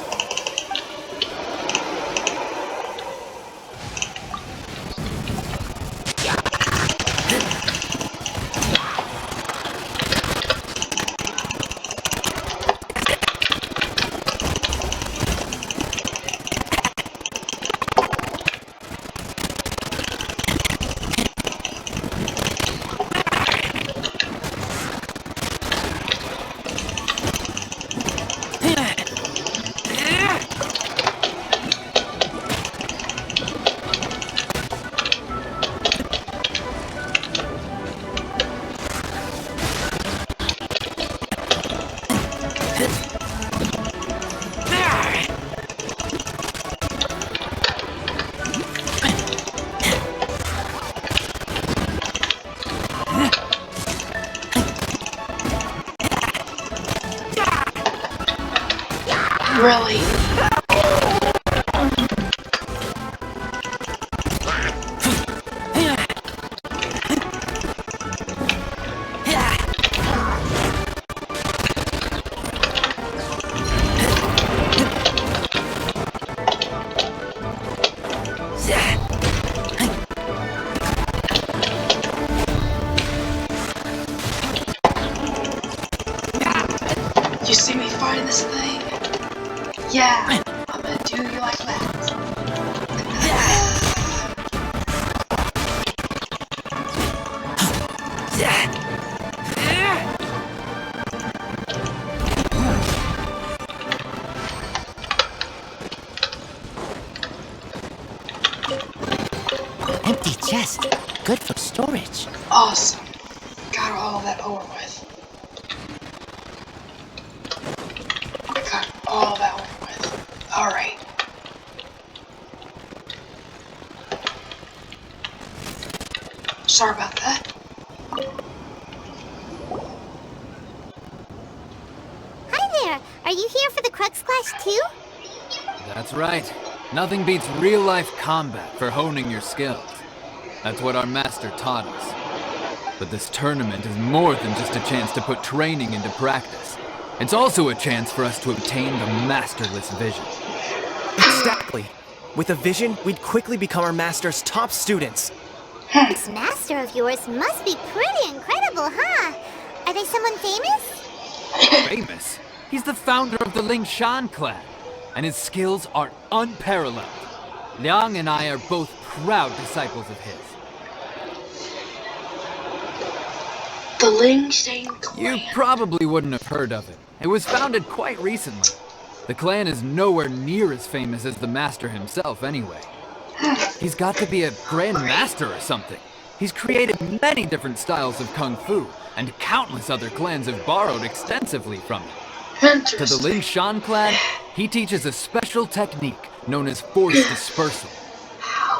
Really? You see me fighting this thing? Yeah, I'm gonna do you like that. Empty chest. Good for storage. Awesome. Got all that over with. Got all that over with. Alright. Sorry about that. Hi there. Are you here for the Crux Clash too? That's right. Nothing beats real-life combat for honing your skills. That's what our master taught us. But this tournament is more than just a chance to put training into practice. It's also a chance for us to obtain the masterless vision. Exactly. With a vision, we'd quickly become our master's top students. This master of yours must be pretty incredible, huh? Are they someone famous? Famous? He's the founder of the Lingshan clan, and his skills are unparalleled. Liang and I are both proud disciples of his. The Lingshan clan. You probably wouldn't have heard of it. It was founded quite recently. The clan is nowhere near as famous as the master himself anyway. He's got to be a grand master or something. He's created many different styles of kung fu, and countless other clans have borrowed extensively from him. To the Lingshan clan, he teaches a special technique known as force dispersal.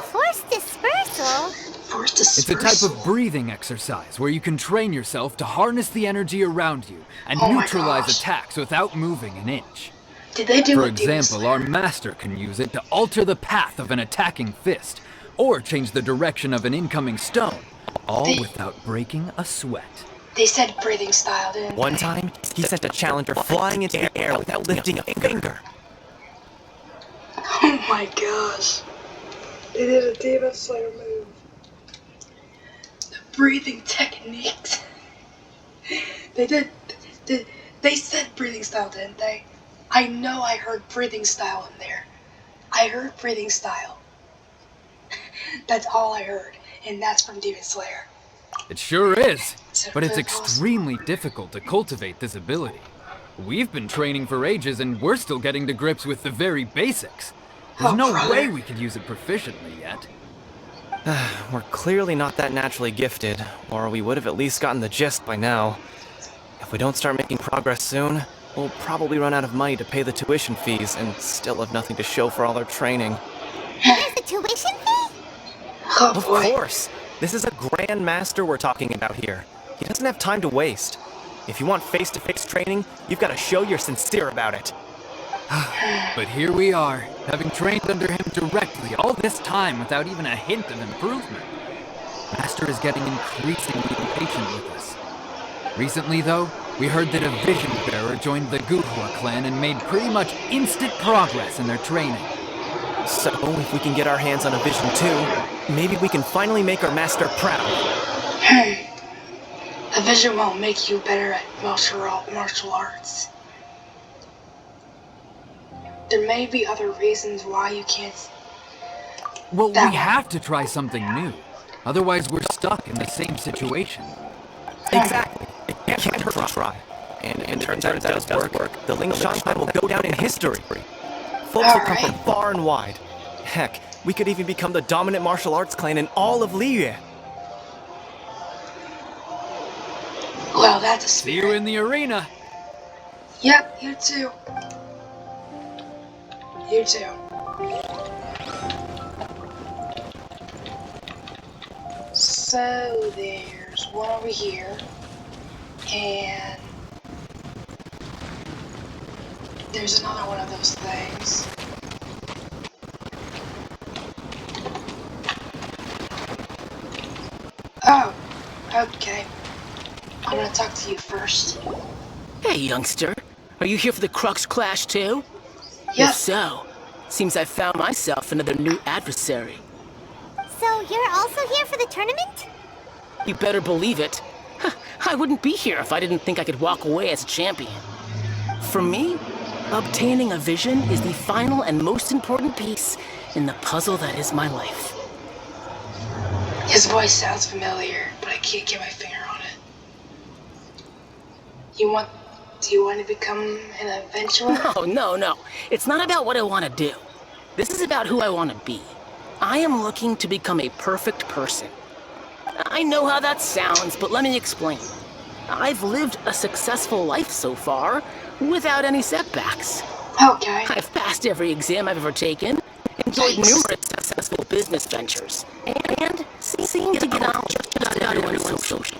Force dispersal? Force dispersal. It's a type of breathing exercise where you can train yourself to harness the energy around you and neutralize attacks without moving an inch. Did they do For what example, our master can use it to alter the path of an attacking fist, or change the direction of an incoming stone, all without breaking a sweat. They said breathing style, didn't One they? time, he sent a challenger flying into the air without lifting a finger. Oh my gosh. They did a Demon Slayer move. The breathing techniques. They said breathing style, didn't they? I know I heard breathing style in there. I heard breathing style. That's all I heard, and that's from Demon Slayer. It sure is, So but it's very awesome. extremely difficult to cultivate this ability. We've been training for ages and we're still getting to grips with the very basics. There's no way we could use it proficiently yet. We're clearly not that naturally gifted, or we would have at least gotten the gist by now. If we don't start making progress soon, we'll probably run out of money to pay the tuition fees and still have nothing to show for all our training. There's a tuition fee? Oh Of boy. course! This is a grand master we're talking about here. He doesn't have time to waste. If you want face-to-face training, you've got to show you're sincere about it. But here we are, having trained under him directly all this time without even a hint of improvement. Master is getting increasingly impatient with us. Recently, though, we heard that a vision bearer joined the Guhua clan and made pretty much instant progress in their training. So, if we can get our hands on a vision too, maybe we can finally make our master proud. A vision won't make you better at martial arts. There may be other reasons why you can't. Well, we That one. have to try something new. Otherwise, we're stuck in the same situation. Exactly. It can't hurt to try. And if it turns out it does work, the Lingshan clan will go down in history. Folks will come from far and wide. Heck, we could even become the dominant martial arts clan in all of Liyue. Well, that's a See you spirit. in the arena. Yep, you too. You too. So there's one over here, and There's another one of those things. Oh, okay. I'm gonna talk to you first. Hey, youngster. Are you here for the Crux Clash too? Yep. If so, seems I found myself another new adversary. So you're also here for the tournament? You better believe it. I wouldn't be here if I didn't think I could walk away as a champion. For me, obtaining a vision is the final and most important piece in the puzzle that is my life. His voice sounds familiar, but I can't get my finger on it. Do you want to become an adventurer? No. It's not about what I want to do. This is about who I want to be. I am looking to become a perfect person. I know how that sounds, but let me explain. I've lived a successful life so far, without any setbacks. Okay. I've passed every exam I've ever taken, enjoyed numerous successful business ventures, and seem to get on just about everyone's social.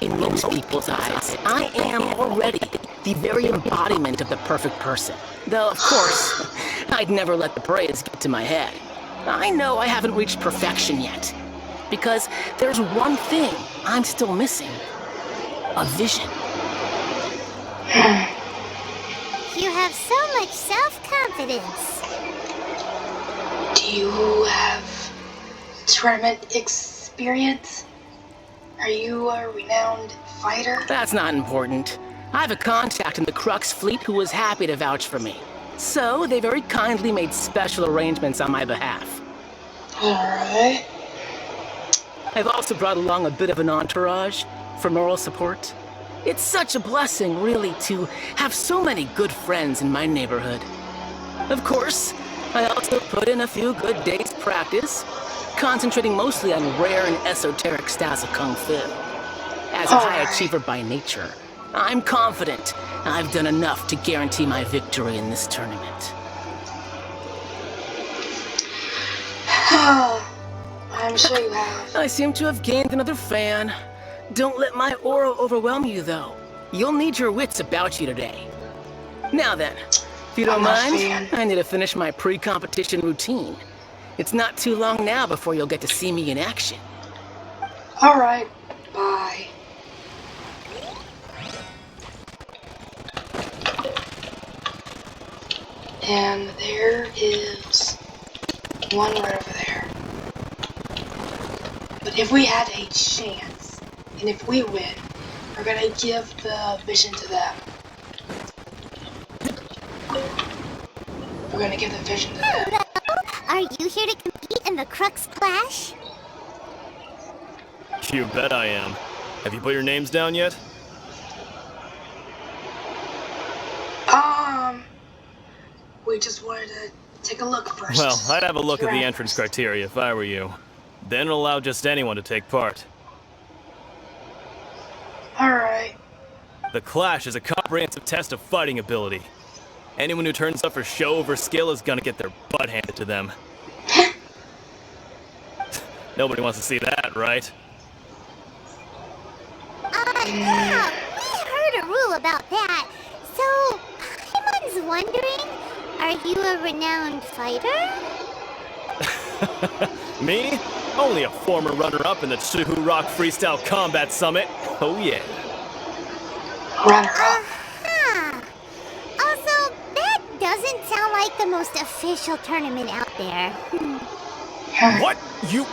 In most people's eyes, I am already the very embodiment of the perfect person. Though, of course, I'd never let the praise get to my head. I know I haven't reached perfection yet, because there's one thing I'm still missing. A vision. You have so much self-confidence. Do you have tournament experience? Are you a renowned fighter? That's not important. I have a contact in the Crux fleet who was happy to vouch for me. So, they very kindly made special arrangements on my behalf. Alright. I've also brought along a bit of an entourage for moral support. It's such a blessing, really, to have so many good friends in my neighborhood. Of course, I also put in a few good days' practice, concentrating mostly on rare and esoteric styles of Kung Fu. As a high achiever by nature, I'm confident I've done enough to guarantee my victory in this tournament. I'm sure you have. I seem to have gained another fan. Don't let my aura overwhelm you, though. You'll need your wits about you today. Now then, if you don't mind, I need to finish my pre-competition routine. It's not too long now before you'll get to see me in action. Alright, bye. And there is one right over there. But if we had a chance, and if we win, we're gonna give the vision to them. We're gonna give the vision to them. Are you here to compete in the Crux Clash? You bet I am. Have you put your names down yet? We just wanted to take a look first. Well, I'd have a look at the entrance criteria if I were you. Then allow just anyone to take part. Alright. The Clash is a comprehensive test of fighting ability. Anyone who turns up for show over skill is gonna get their butt handed to them. Nobody wants to see that, right? Yeah, we heard a rule about that. So, Paimon's wondering, are you a renowned fighter? Me? Only a former runner-up in the Chihu Rock Freestyle Combat Summit. Oh yeah. Runner-up. Also, that doesn't sound like the most official tournament out there. What? You...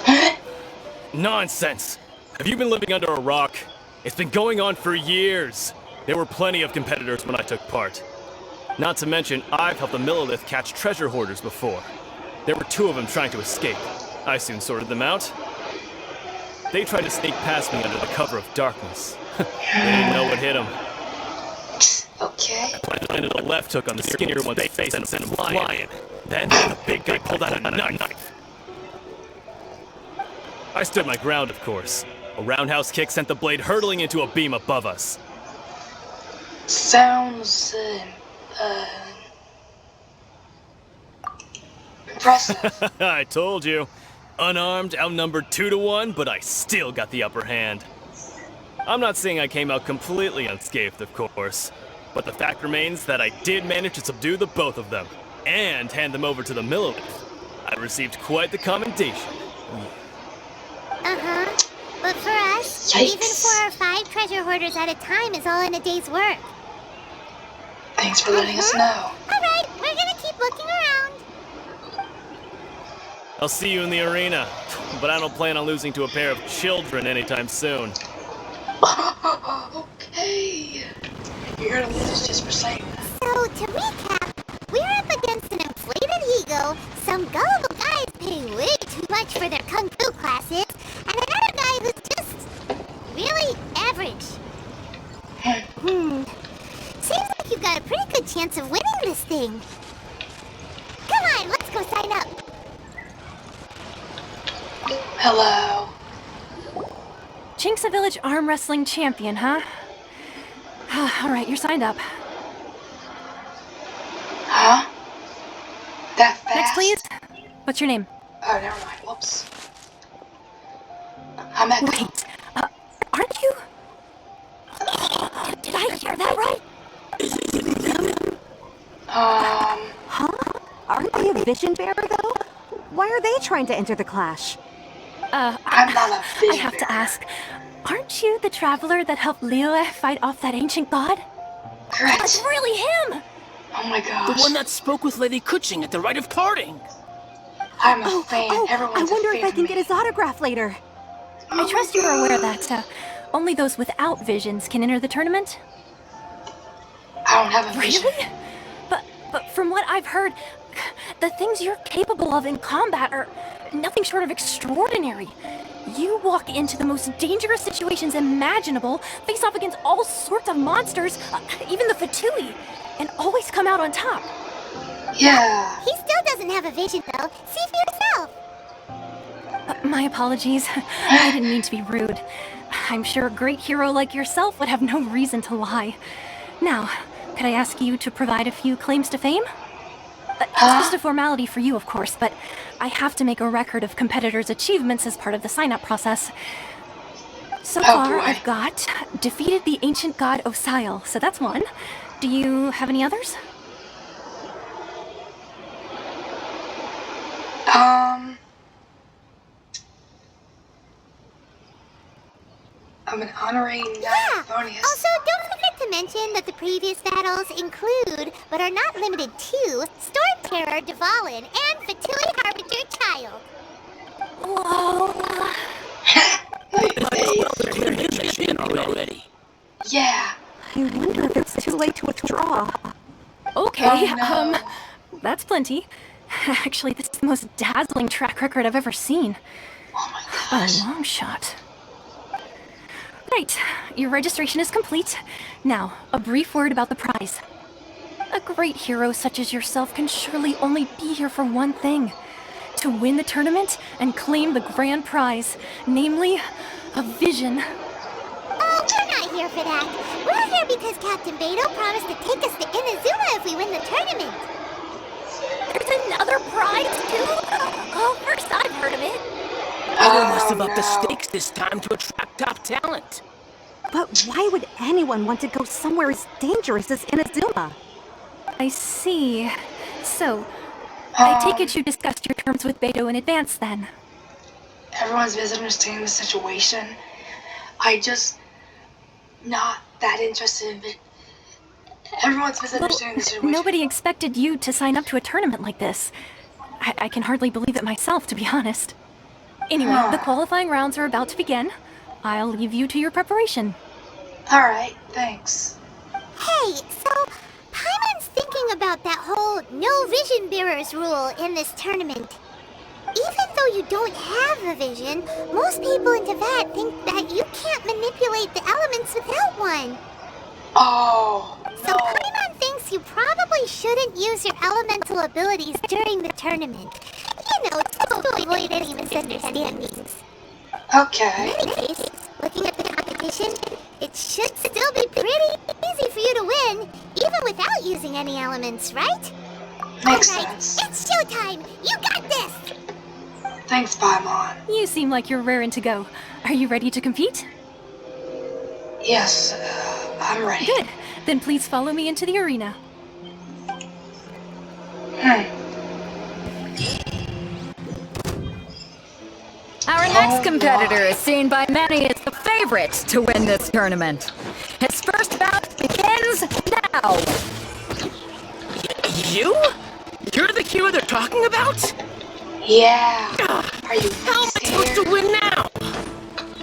Nonsense. Have you been living under a rock? It's been going on for years. There were plenty of competitors when I took part. Not to mention, I've helped the Millilith catch treasure hoarders before. There were 2 of them trying to escape. I soon sorted them out. They tried to sneak past me under the cover of darkness. They didn't know what hit them. Okay. I landed a left hook on the skinnier one's face and sent him flying. Then the big guy pulled out a knife. I stood my ground, of course. A roundhouse kick sent the blade hurtling into a beam above us. Sounds, impressive. I told you. Unarmed, outnumbered 2-1, but I still got the upper hand. I'm not saying I came out completely unscathed, of course. But the fact remains that I did manage to subdue the both of them, and hand them over to the Millilith. I received quite the commendation. Uh-huh. But for us, Yikes. even 4 or 5 treasure hoarders at a time is all in a day's work. Thanks for letting us know. Alright, we're gonna keep looking around. I'll see you in the arena, but I don't plan on losing to a pair of children anytime soon. Okay. You're gonna lose just for saying that. So, to recap, we're up against an inflated ego, some gullible guys paying way too much for their kung fu classes, and another guy who's just really average. Seems like you've got a pretty good chance of winning this thing. Come on, let's go sign up. Hello. Jinxa Village arm wrestling champion, huh? Alright, you're signed up. Huh? That fast? Next, please. What's your name? Oh, never mind. Whoops. I'm Echo. Wait, aren't you? Did I hear that right? Huh? Aren't they a vision bearer, though? Why are they trying to enter the clash? I'm not a vision I have to bearer. ask, aren't you the traveler that helped Liyue fight off that ancient god? Correct. That's really him! Oh my The gosh. one that spoke with Lady Kuching at the Rite of Parting. I'm a fan. I Everyone's wonder a if fan I can of get me. his autograph later. I trust you are aware that only those without visions can enter the tournament? I don't have a vision. Really? But from what I've heard, the things you're capable of in combat are nothing short of extraordinary. You walk into the most dangerous situations imaginable, face off against all sorts of monsters, even the Fatui, and always come out on top. Yeah. He still doesn't have a vision, though. See for yourself. My apologies. I didn't mean to be rude. I'm sure a great hero like yourself would have no reason to lie. Now, could I ask you to provide a few claims to fame? It's just a formality for you, of course, but I have to make a record of competitors' achievements as part of the sign-up process. So far, boy. I've got defeated the ancient god Osile, so that's one. Do you have any others? I'm an honorary Yeah. bonus. Also, don't forget to mention that the previous battles include, but are not limited to, Storm Terror, Dvalin, and Fatui Harbinger Child. Whoa. Already. Yeah. I wonder if it's too late to withdraw. Okay, Oh, no. that's plenty. Actually, this is the most dazzling track record I've ever seen. Oh my A gosh. long shot. Right, your registration is complete. Now, a brief word about the prize. A great hero such as yourself can surely only be here for one thing. To win the tournament and claim the grand prize, namely, a vision. Oh, we're not here for that. We're here because Captain Beto promised to take us to Inazuma if we win the tournament. There's another prize, too? Oh, first I've heard of it. They must have Oh, upped the no. stakes this time to attract top talent. But why would anyone want to go somewhere as dangerous as Inazuma? I see. So, I take it you discussed your terms with Beto in advance, then? Everyone's misunderstanding the situation. I just not that interested in it. Everyone's misunderstanding the situation. Nobody expected you to sign up to a tournament like this. I can hardly believe it myself, to be honest. Anyway, the qualifying rounds are about to begin. I'll leave you to your preparation. Alright, thanks. Hey, so Paimon's thinking about that whole no vision bearers rule in this tournament. Even though you don't have a vision, most people in Teyvat think that you can't manipulate the elements without one. Oh, So Paimon thinks you probably shouldn't use your elemental abilities during the tournament. You know, to avoid any misunderstandings. okay. In any case, looking at the competition, it should still be pretty easy for you to win, even without using any elements, right? Makes Alright, sense. it's showtime! You got this! Thanks, Paimon. You seem like you're raring to go. Are you ready to compete? Yes, I'm ready. Good. Then please follow me into the arena. Our next competitor is seen by many as the favorite to win this tournament. His first bout begins now! You? You're the hero they're talking about? Yeah. Are you How am I supposed to win now?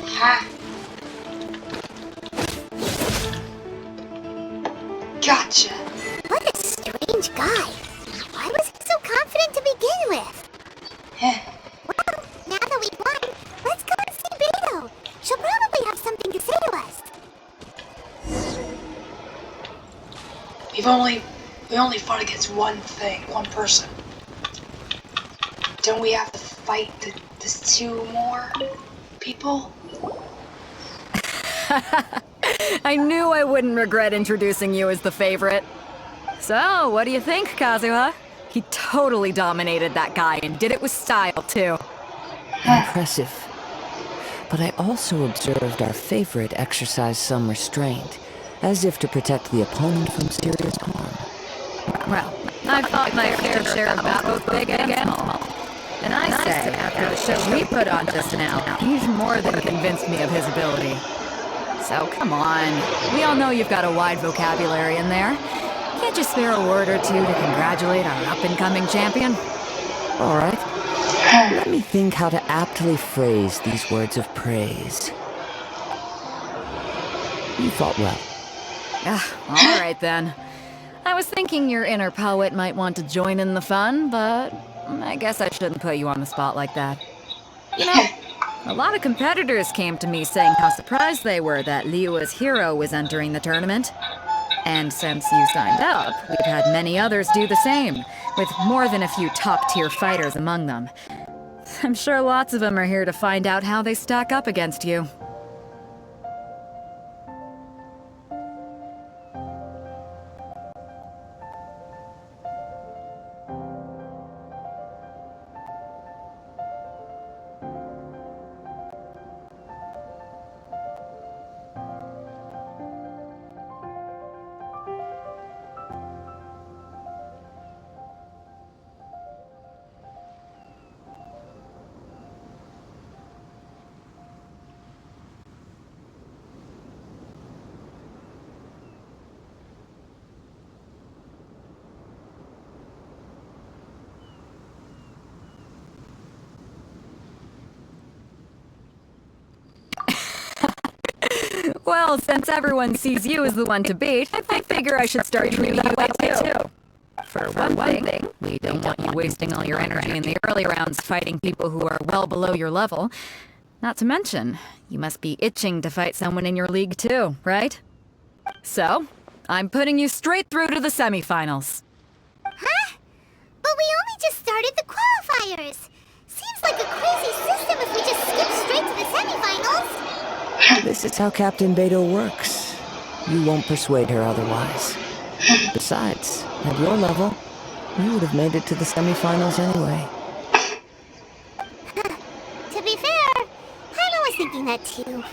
Ha. Gotcha. What a strange guy. Why was he so confident to begin with? Well, now that we've won, let's go and see Beto. She'll probably have something to say to us. We only fought against one person. Don't we have to fight the two more people? I knew I wouldn't regret introducing you as the favorite. So, what do you think, Kazuha? He totally dominated that guy and did it with style, too. Impressive. But I also observed our favorite exercise some restraint, as if to protect the opponent from serious harm. Well, I've fought my fair share of battles, big and small. And I say, after the show we put on just now, he's more than convinced me of his ability. So come on, we all know you've got a wide vocabulary in there. Can't you spare a word or two to congratulate our up-and-coming champion? All right. Let me think how to aptly phrase these words of praise. You fought well. All right then. I was thinking your inner poet might want to join in the fun, but I guess I shouldn't put you on the spot like that. You know, a lot of competitors came to me saying how surprised they were that Liyue's hero was entering the tournament. And since you signed up, we've had many others do the same, with more than a few top-tier fighters among them. I'm sure lots of them are here to find out how they stack up against you. Well, since everyone sees you as the one to beat, I figure I should start treating you that way too. For one thing, we don't want you wasting all your energy in the early rounds fighting people who are well below your level. Not to mention, you must be itching to fight someone in your league too, right? So, I'm putting you straight through to the semifinals. Huh? But we only just started the qualifiers. Seems like a crazy system if we just skip straight to the semifinals. This is how Captain Beto works. You won't persuade her otherwise. Besides, at your level, you would have made it to the semifinals anyway. To be fair, I was thinking that too.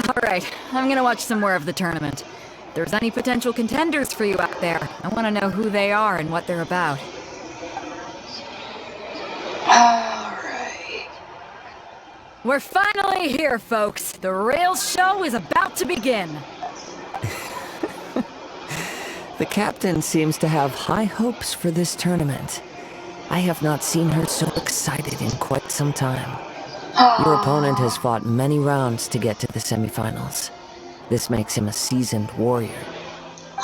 Alright, I'm gonna watch some more of the tournament. If there's any potential contenders for you out there, I want to know who they are and what they're about. Alright. We're finally here, folks. The real show is about to begin. The captain seems to have high hopes for this tournament. I have not seen her so excited in quite some time. Your opponent has fought many rounds to get to the semifinals. This makes him a seasoned warrior.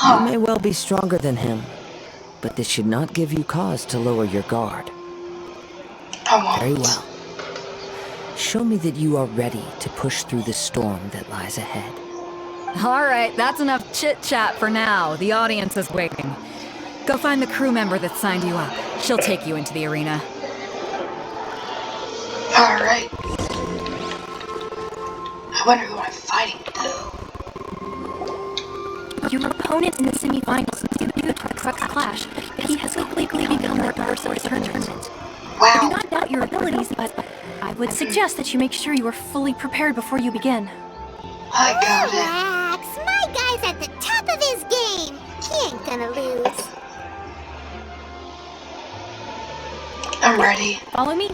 You may well be stronger than him, but this should not give you cause to lower your guard. Very well. Show me that you are ready to push through the storm that lies ahead. Alright, that's enough chit-chat for now. The audience is waiting. Go find the crew member that signed you up. She'll take you into the arena. Alright. I wonder who I'm fighting, though. Your opponent in the semifinals is due to a Crux clash, but he has quickly become the first of the tournament. Wow. I do not doubt your abilities, but I would suggest that you make sure you are fully prepared before you begin. I got it. Relax, my guy's at the top of his gonna lose. I'm ready. Follow me?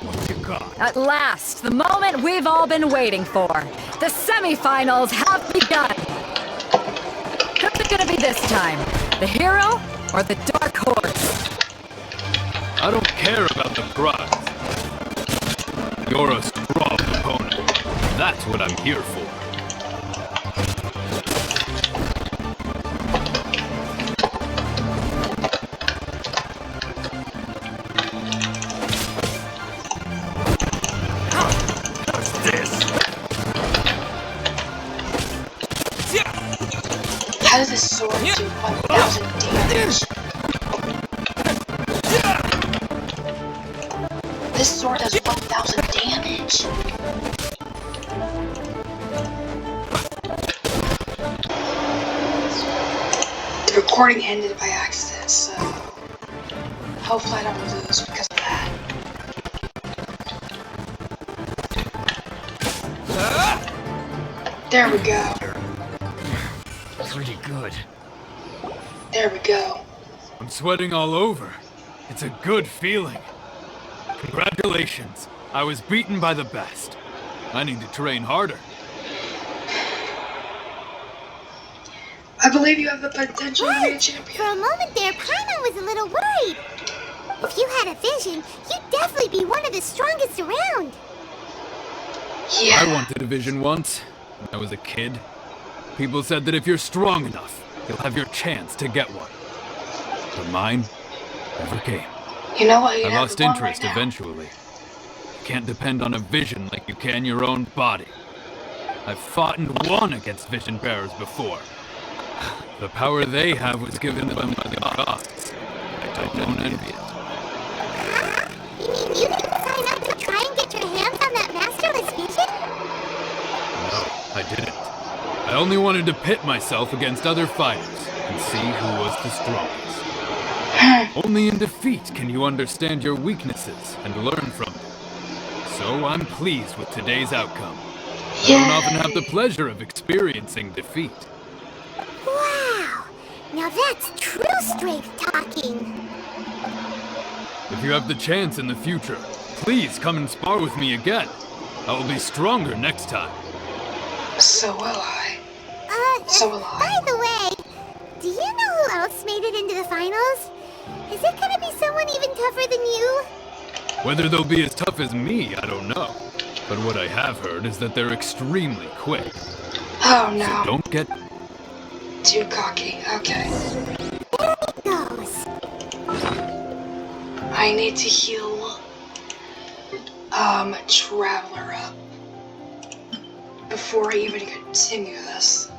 What you got? At last, the moment we've all been waiting for. The semifinals have begun. Who's it gonna be this time? The hero or the dark horse? I don't care about the prize. You're a strong opponent. That's what I'm here for. How does this sword do 1,000 damage? This sword does 1,000 damage. The recording ended by accident, so hopefully I don't lose because of that. There we go. Pretty good. There we go. I'm sweating all over. It's a good feeling. Congratulations. I was beaten by the best. I need to train harder. I believe you have the potential to be a For champion. a moment there, Paimon was a little worried. If you had a vision, you'd definitely be one of the strongest around. Yeah. I wanted a vision once, when I was a kid. People said that if you're strong enough, you'll have your chance to get one. But mine never came. You know what? I lost interest eventually. You can't depend on a vision like you can your own body. I've fought and won against vision bearers before. The power they have was given them by the gods. I don't envy it. You mean you didn't sign up to try and get your hands on that masterless vision? No, I didn't. I only wanted to pit myself against other fighters and see who was the strongest. Only in defeat can you understand your weaknesses and learn from them. So I'm pleased with today's outcome. I don't often have the pleasure of experiencing defeat. Wow! Now that's true strength talking. If you have the chance in the future, please come and spar with me again. I will be stronger next time. So will I. So will I. By the way, do you know who else made it into the finals? Is it gonna be someone even tougher than you? Whether they'll be as tough as me, I don't know. But what I have heard is that they're extremely quick. Oh no. So don't get too cocky. Okay. There it goes. I need to heal Traveler up before I even continue this.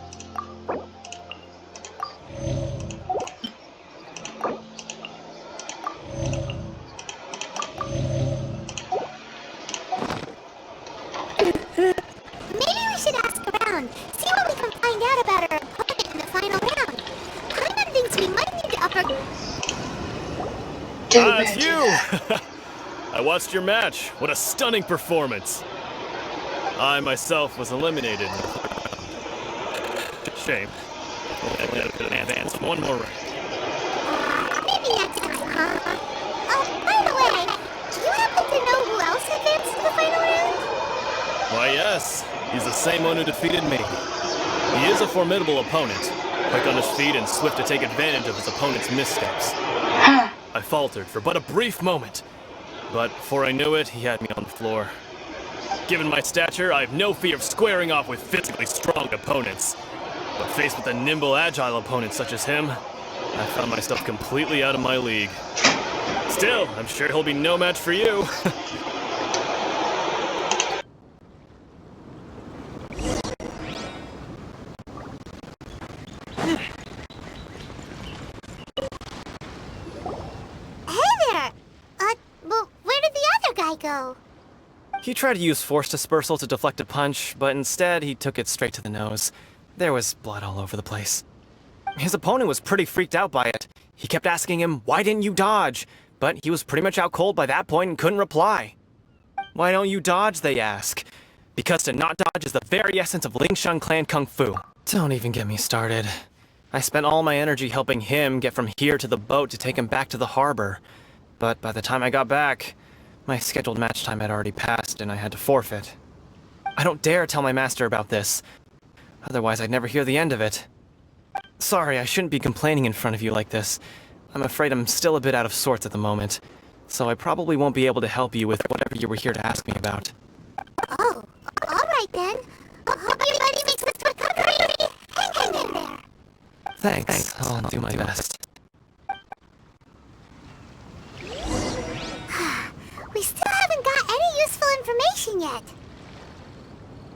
Maybe we should ask around, see what we can find out about our opponent in the final round. Paimon thinks we might need to upper... It's you! I watched your match. What a stunning performance. I myself was eliminated. Shame. Only had an advance. One more round. Maybe next time, huh? Oh, by the way, do you happen to know who else advanced to the final round? Why, yes. He's the same one who defeated me. He is a formidable opponent, quick on his feet and swift to take advantage of his opponent's missteps. I faltered for but a brief moment, but before I knew it, he had me on the floor. Given my stature, I have no fear of squaring off with physically strong opponents. But faced with a nimble, agile opponent such as him, I found myself completely out of my league. Still, I'm sure he'll be no match for you. Go. He tried to use force dispersal to deflect a punch, but instead he took it straight to the nose. There was blood all over the place. His opponent was pretty freaked out by it. He kept asking him, "Why didn't you dodge?" But he was pretty much out cold by that point and couldn't reply. "Why don't you dodge?" they ask. Because to not dodge is the very essence of Lingshan clan kung fu. Don't even get me started. I spent all my energy helping him get from here to the boat to take him back to the harbor. But by the time I got back, my scheduled match time had already passed and I had to forfeit. I don't dare tell my master about this. Otherwise, I'd never hear the end of it. Sorry, I shouldn't be complaining in front of you like this. I'm afraid I'm still a bit out of sorts at the moment, so I probably won't be able to help you with whatever you were here to ask me about. Oh, alright then. Hope your buddy makes this recovery. Hang in there. Thanks. I'll do my best. We still haven't got any useful information yet.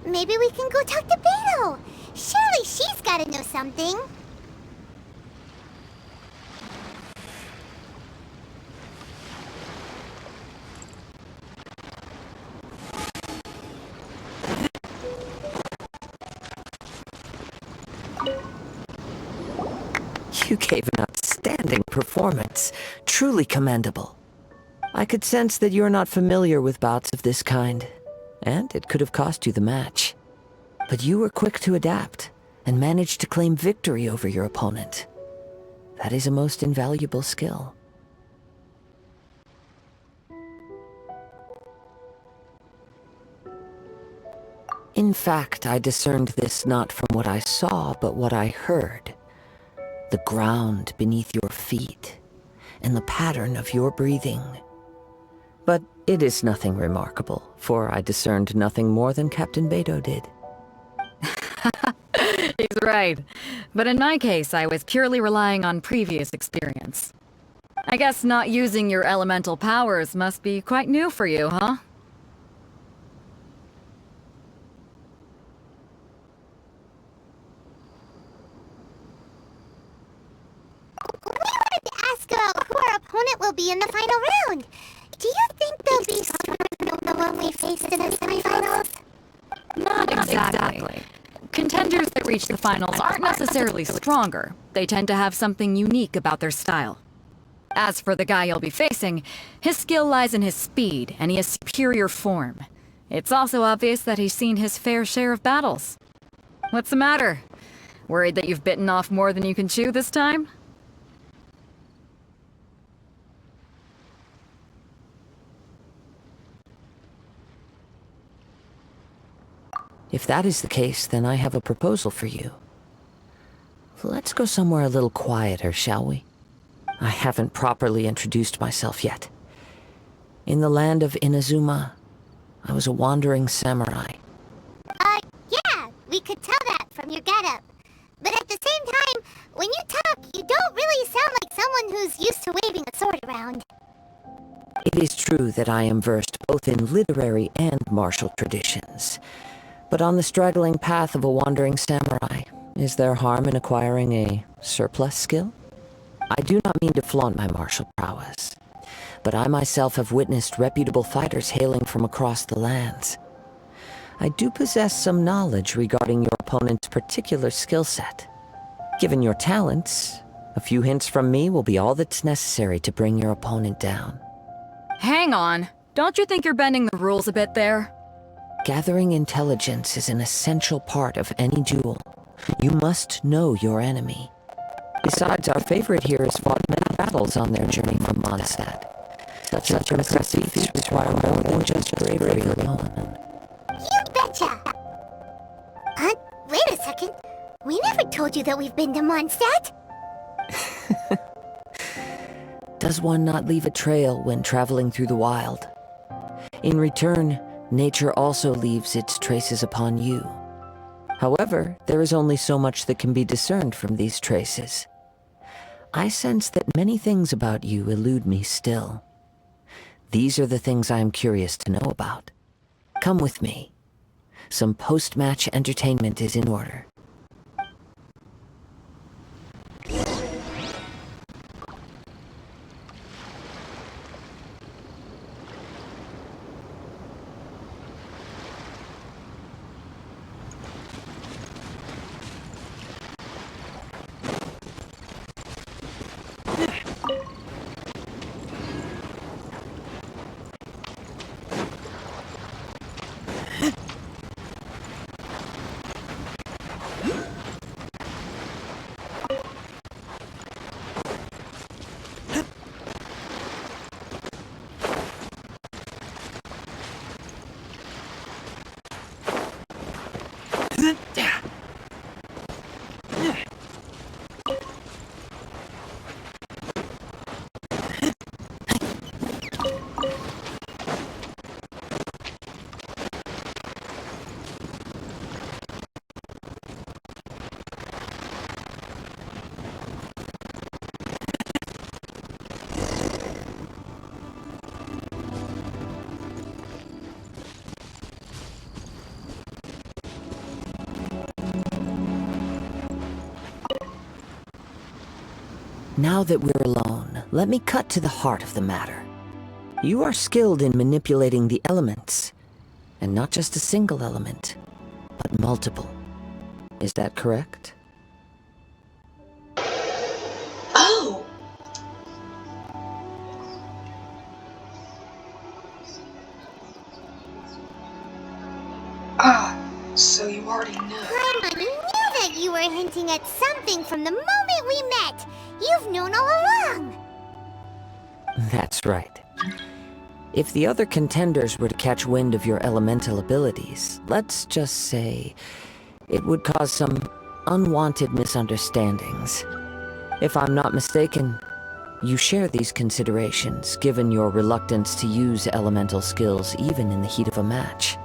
Maybe we can go talk to Beto. Surely she's gotta know something. You gave an outstanding performance. Truly commendable. I could sense that you're not familiar with bouts of this kind, and it could have cost you the match. But you were quick to adapt, and managed to claim victory over your opponent. That is a most invaluable skill. In fact, I discerned this not from what I saw, but what I heard. The ground beneath your feet, and the pattern of your breathing. But it is nothing remarkable, for I discerned nothing more than Captain Beto did. He's right. But in my case, I was purely relying on previous experience. I guess not using your elemental powers must be quite new for you, huh? We wanted to ask about who our opponent will be in the final round. Do you think they'll be stronger than the one we faced in the semifinals? Not exactly. Contenders that reach the finals aren't necessarily stronger. They tend to have something unique about their style. As for the guy you'll be facing, his skill lies in his speed, and he has superior form. It's also obvious that he's seen his fair share of battles. What's the matter? Worried that you've bitten off more than you can chew this time? If that is the case, then I have a proposal for you. Let's go somewhere a little quieter, shall we? I haven't properly introduced myself yet. In the land of Inazuma, I was a wandering samurai. Yeah, we could tell that from your getup. But at the same time, when you talk, you don't really sound like someone who's used to waving a sword around. It is true that I am versed both in literary and martial traditions. But on the straggling path of a wandering samurai, is there harm in acquiring a surplus skill? I do not mean to flaunt my martial prowess, but I myself have witnessed reputable fighters hailing from across the lands. I do possess some knowledge regarding your opponent's particular skill set. Given your talents, a few hints from me will be all that's necessary to bring your opponent down. Hang on. Don't you think you're bending the rules a bit there? Gathering intelligence is an essential part of any duel. You must know your enemy. Besides, our favorite here has fought many battles on their journey from Mondstadt. Such impressive feats require more than just bravery alone. You betcha! Wait a second. We never told you that we've been to Mondstadt. Does one not leave a trail when traveling through the wild? In return, nature also leaves its traces upon you. However, there is only so much that can be discerned from these traces. I sense that many things about you elude me still. These are the things I am curious to know about. Come with me. Some post-match entertainment is in order. Now that we're alone, let me cut to the heart of the matter. You are skilled in manipulating the elements, and not just a single element, but multiple. Is that correct? Oh! So you already know. I knew that you were hinting at something from the moment we met. You've known all along. That's right. If the other contenders were to catch wind of your elemental abilities, let's just say it would cause some unwanted misunderstandings. If I'm not mistaken, you share these considerations, given your reluctance to use elemental skills even in the heat of a match.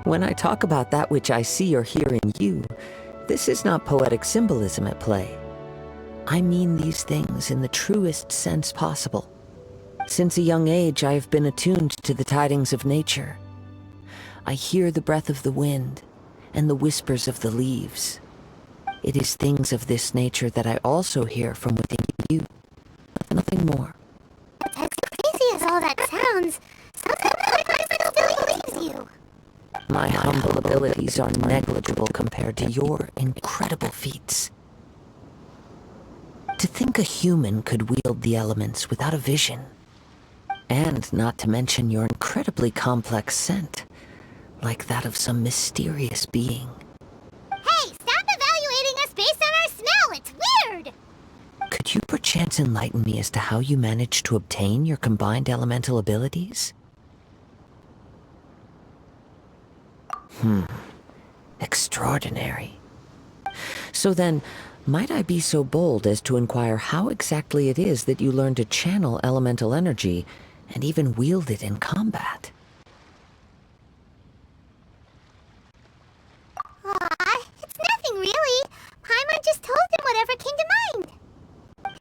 When I talk about that which I see or hear in you, this is not poetic symbolism at play. I mean these things in the truest sense possible. Since a young age, I have been attuned to the tidings of nature. I hear the breath of the wind and the whispers of the leaves. It is things of this nature that I also hear from within you. Nothing more. As crazy as all that sounds, sometimes I still believes you. My humble abilities are negligible compared to your incredible feats. To think a human could wield the elements without a vision. And not to mention your incredibly complex scent, like that of some mysterious being. Hey, stop evaluating us based on our smell! It's weird! Could you perchance enlighten me as to how you managed to obtain your combined elemental abilities? Extraordinary. So then, might I be so bold as to inquire how exactly it is that you learned to channel elemental energy and even wield it in combat? Aw, it's nothing really. Paimon just told him whatever came to mind.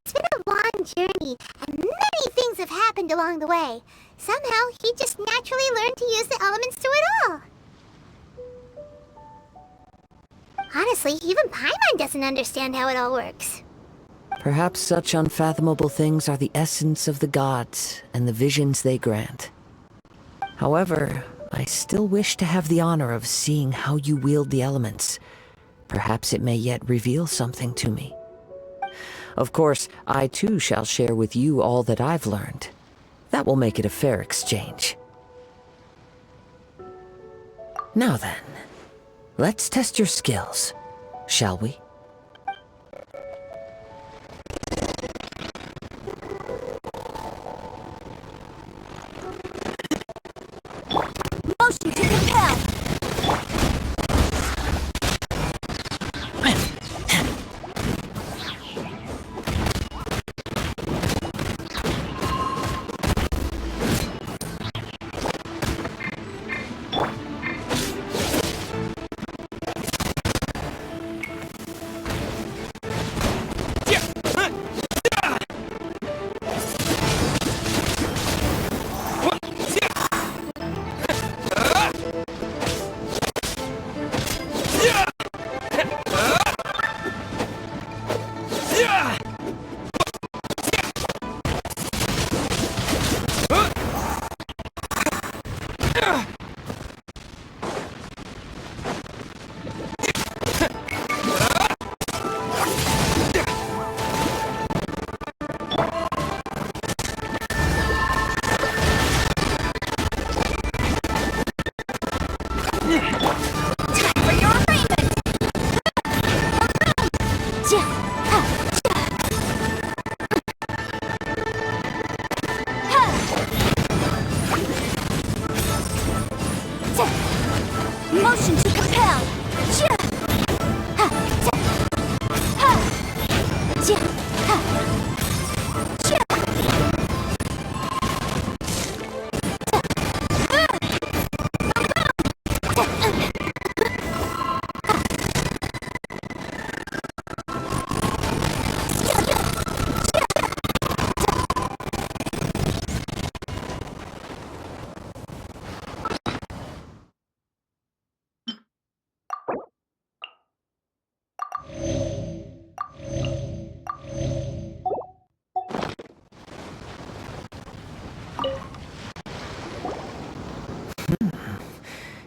It's been a long journey, and many things have happened along the way. Somehow, he just naturally learned to use the elements through it all. Honestly, even Paimon doesn't understand how it all works. Perhaps such unfathomable things are the essence of the gods and the visions they grant. However, I still wish to have the honor of seeing how you wield the elements. Perhaps it may yet reveal something to me. Of course, I too shall share with you all that I've learned. That will make it a fair exchange. Now then, let's test your skills, shall we? Motion to compel!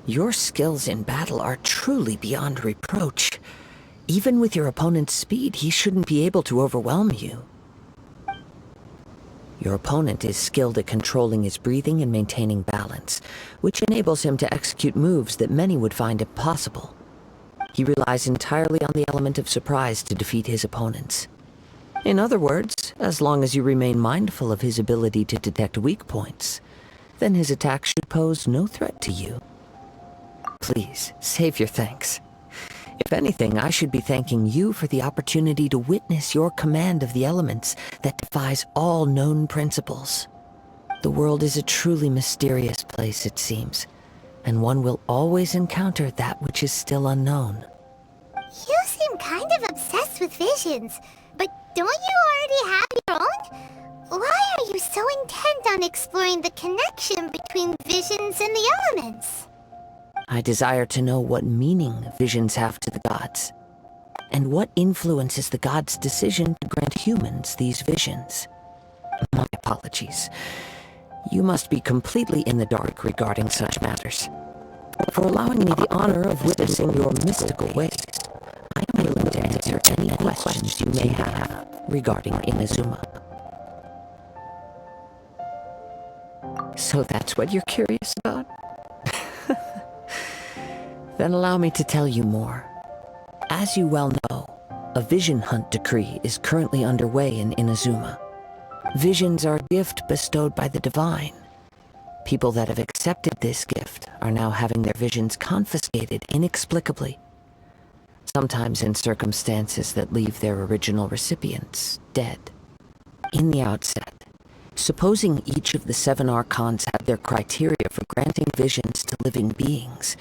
Your skills in battle are truly beyond reproach. Even with your opponent's speed, he shouldn't be able to overwhelm you. Your opponent is skilled at controlling his breathing and maintaining balance, which enables him to execute moves that many would find impossible. He relies entirely on the element of surprise to defeat his opponents. In other words, as long as you remain mindful of his ability to detect weak points, then his attack should pose no threat to you. Please, save your thanks. If anything, I should be thanking you for the opportunity to witness your command of the elements that defies all known principles. The world is a truly mysterious place, it seems, and one will always encounter that which is still unknown. You seem kind of obsessed with visions, but don't you already have your own? Why are you so intent on exploring the connection between visions and the elements? I desire to know what meaning visions have to the gods, and what influences the gods' decision to grant humans these visions. My apologies. You must be completely in the dark regarding such matters. For allowing me the honor of witnessing your mystical ways, I am willing to answer any questions you may have regarding Inazuma. So that's what you're curious about? Then allow me to tell you more. As you well know, a vision hunt decree is currently underway in Inazuma. Visions are a gift bestowed by the divine. People that have accepted this gift are now having their visions confiscated inexplicably, sometimes in circumstances that leave their original recipients dead. In the outset, supposing each of the 7 archons have their criteria for granting visions to living beings,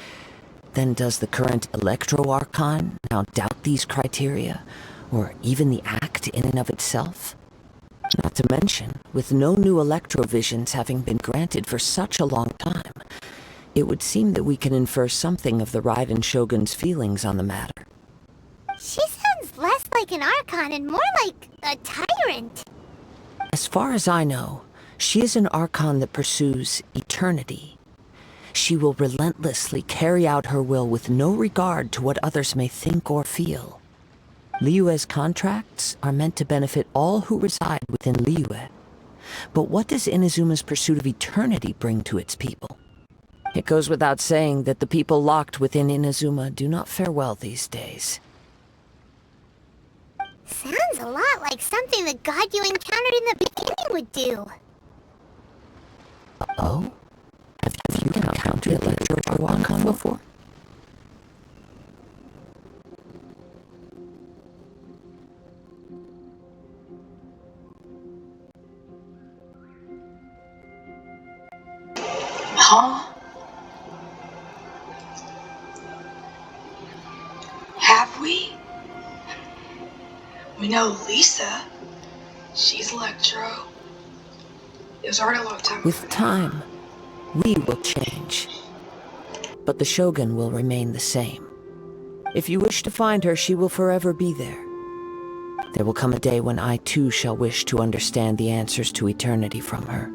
then does the current Electro-Archon now doubt these criteria, or even the act in and of itself? Not to mention, with no new Electrovisions having been granted for such a long time, it would seem that we can infer something of the Raiden Shogun's feelings on the matter. She sounds less like an Archon and more like a tyrant. As far as I know, she is an Archon that pursues eternity. She will relentlessly carry out her will with no regard to what others may think or feel. Liyue's contracts are meant to benefit all who reside within Liyue. But what does Inazuma's pursuit of eternity bring to its people? It goes without saying that the people locked within Inazuma do not fare well these days. Sounds a lot like something the god you encountered in the beginning would do. Oh? Have you encountered Electro-Archon before? Huh? Have we? We know Lisa. She's Electro. It was already a long time ago. With time, we will change. But the Shogun will remain the same. If you wish to find her, she will forever be there. There will come a day when I too shall wish to understand the answers to eternity from her.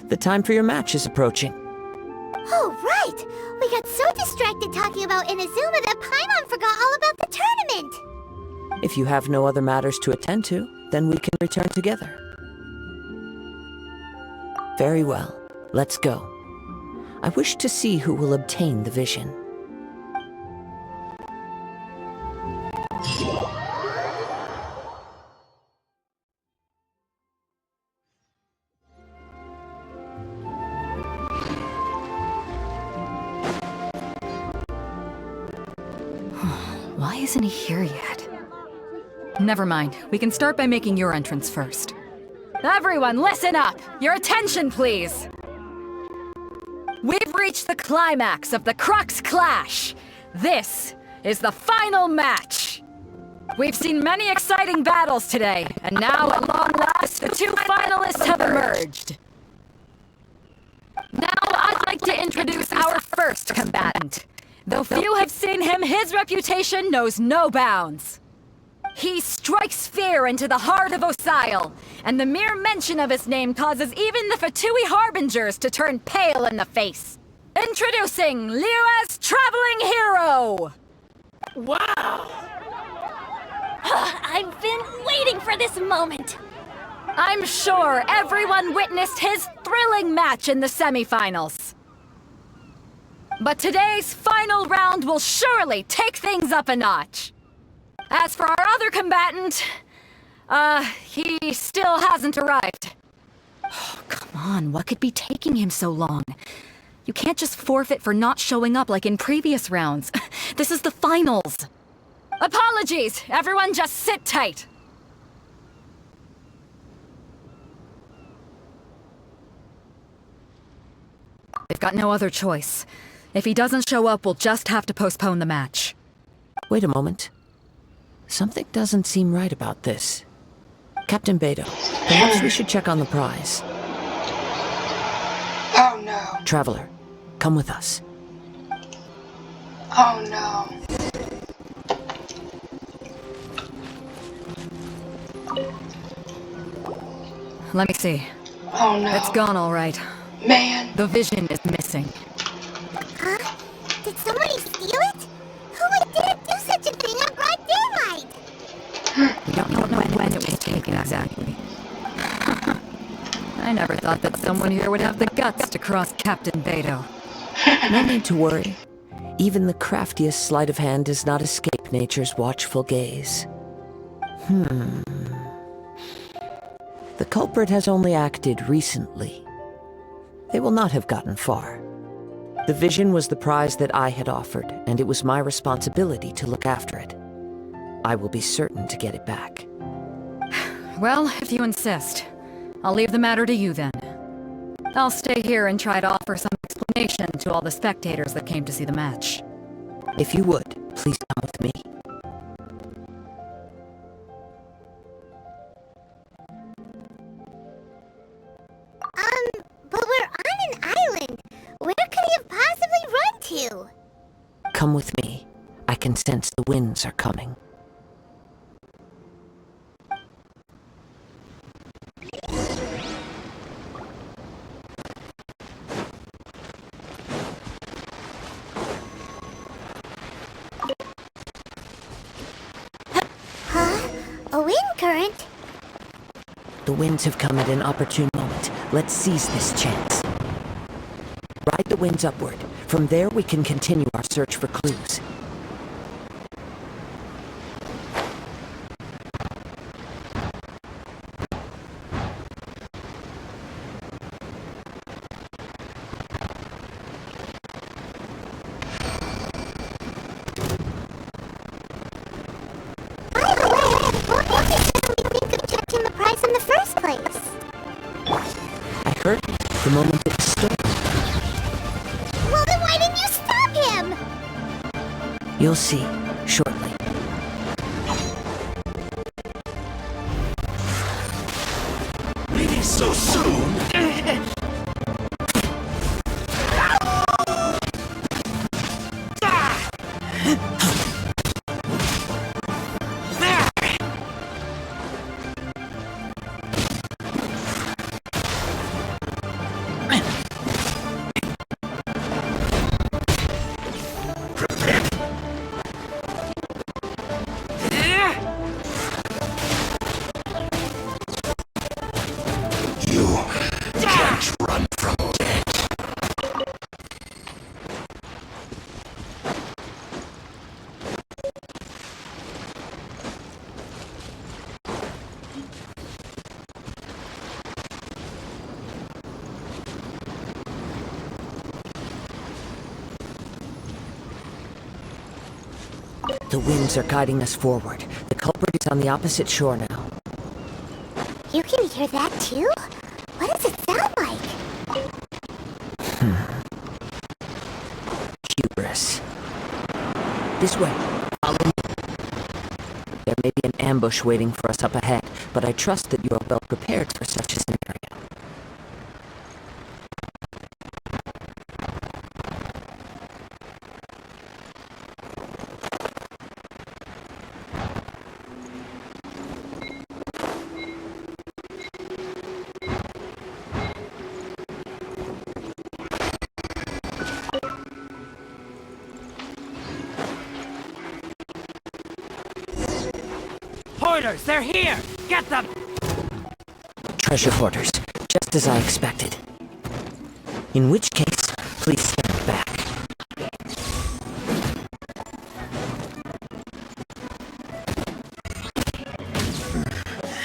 The time for your match is approaching. Oh, right! We got so distracted talking about Inazuma that Paimon forgot all about the tournament! If you have no other matters to attend to, then we can return together. Very well. Let's go. I wish to see who will obtain the vision. Why isn't he here yet? Never mind. We can start by making your entrance first. Everyone, listen up! Your attention, please! We've reached the climax of the Crux Clash! This is the final match! We've seen many exciting battles today, and now at long last, the 2 finalists have emerged. Now I'd like to introduce our first combatant. Though few have seen him, his reputation knows no bounds. He strikes fear into the heart of Osile, and the mere mention of his name causes even the Fatui Harbingers to turn pale in the face. Introducing Liyue's traveling hero! Wow! I've been waiting for this moment. I'm sure everyone witnessed his thrilling match in the semifinals. But today's final round will surely take things up a notch. As for our other combatant, he still hasn't arrived. Oh, come on, what could be taking him so long? You can't just forfeit for not showing up like in previous rounds. This is the finals. Apologies, everyone just sit tight. They've got no other choice. If he doesn't show up, we'll just have to postpone the match. Wait a moment. Something doesn't seem right about this. Captain Beto, perhaps we should check on the prize. Oh no. Traveler, come with us. Oh no. Let me see. Oh no. It's gone all right. Man. The vision is missing. Huh? Did somebody steal it? Who would dare do such a thing in broad daylight? We don't know when it was taken exactly. I never thought that someone here would have the guts to cross Captain Beto. No need to worry. Even the craftiest sleight of hand does not escape nature's watchful gaze. The culprit has only acted recently. They will not have gotten far. The vision was the prize that I had offered, and it was my responsibility to look after it. I will be certain to get it back. Well, if you insist, I'll leave the matter to you then. I'll stay here and try to offer some explanation to all the spectators that came to see the match. If you would, please come with me. But we're on an island. Where could he have possibly run to? Come with me. I can sense the winds are coming. Huh? A wind current? The winds have come at an opportune moment. Let's seize this chance. Ride the winds upward. From there, we can continue our search for clues. Checking the price in the first place. I heard the moment it was stolen. Well, then why didn't you stop him? You'll see shortly. Leaving so soon? The winds are guiding us forward. The culprit is on the opposite shore now. You can hear that too? What does it sound like? Hubris. This way. Follow me. There may be an ambush waiting for us up ahead, but I trust that you are well prepared for such a scenario. hoarders! They're here! Get them! Treasure hoarders, just as I expected. In which case, please stand back.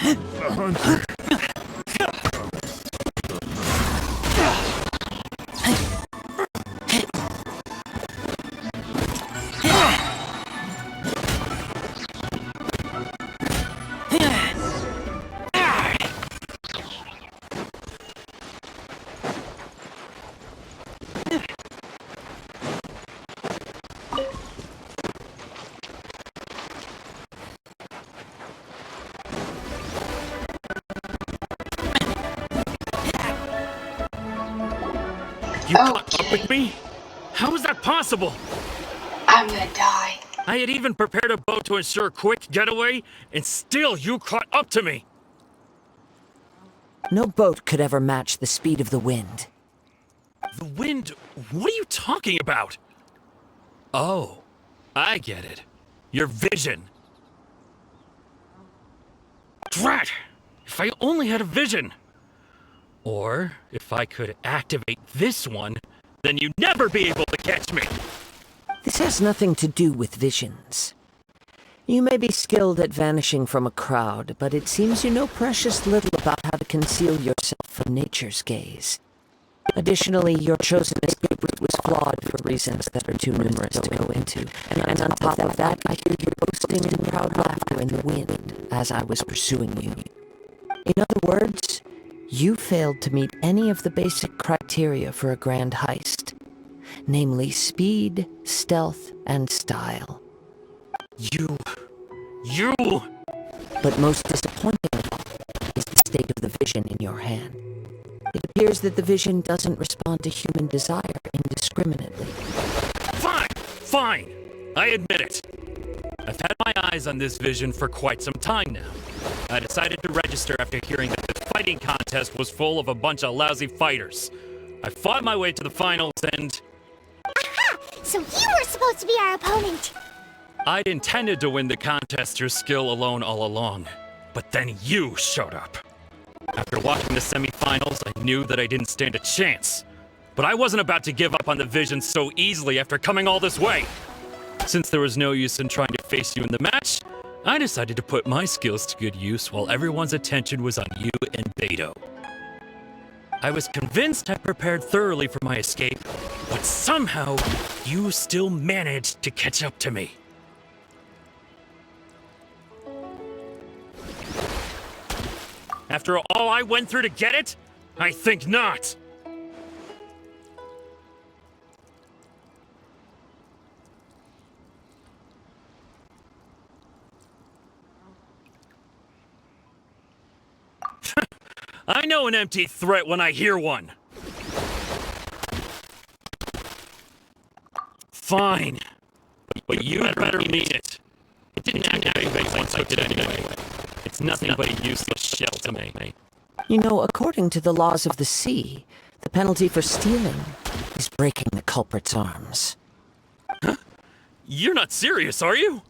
A hunter. You caught up with me? How is that possible? I'm gonna die. I had even prepared a boat to ensure a quick getaway, and still you caught up to me. No boat could ever match the speed of the wind. The wind? What are you talking about? Oh, I get it. Your vision. Drat! If I only had a vision. Or, if I could activate this one, then you'd never be able to catch me! This has nothing to do with visions. You may be skilled at vanishing from a crowd, but it seems you know precious little about how to conceal yourself from nature's gaze. Additionally, your chosen escape route was flawed for reasons that are too numerous to go into. And on top of that, I hear you boasting in proud laughter in the wind as I was pursuing you. In other words, you failed to meet any of the basic criteria for a grand heist. Namely, speed, stealth, and style. You... But most disappointing of all is the state of the vision in your hand. It appears that the vision doesn't respond to human desire indiscriminately. Fine! I admit it. I've had my eyes on this vision for quite some time now. I decided to register after hearing that the fighting contest was full of a bunch of lousy fighters. I fought my way to the finals and... Aha! So you were supposed to be our opponent! I'd intended to win the contest through skill alone all along. But then you showed up. After watching the semifinals, I knew that I didn't stand a chance. But I wasn't about to give up on the vision so easily after coming all this way. Since there was no use in trying to face you in the match, I decided to put my skills to good use while everyone's attention was on you and Beto. I was convinced I prepared thoroughly for my escape, but somehow, you still managed to catch up to me. After all I went through to get it? I think not. I know an empty threat when I hear one. Fine. But you better mean it. It didn't activate once I took it anyway. It's nothing but a useless shell to me. You know, according to the laws of the sea, the penalty for stealing is breaking the culprit's arms. Huh? You're not serious, are you?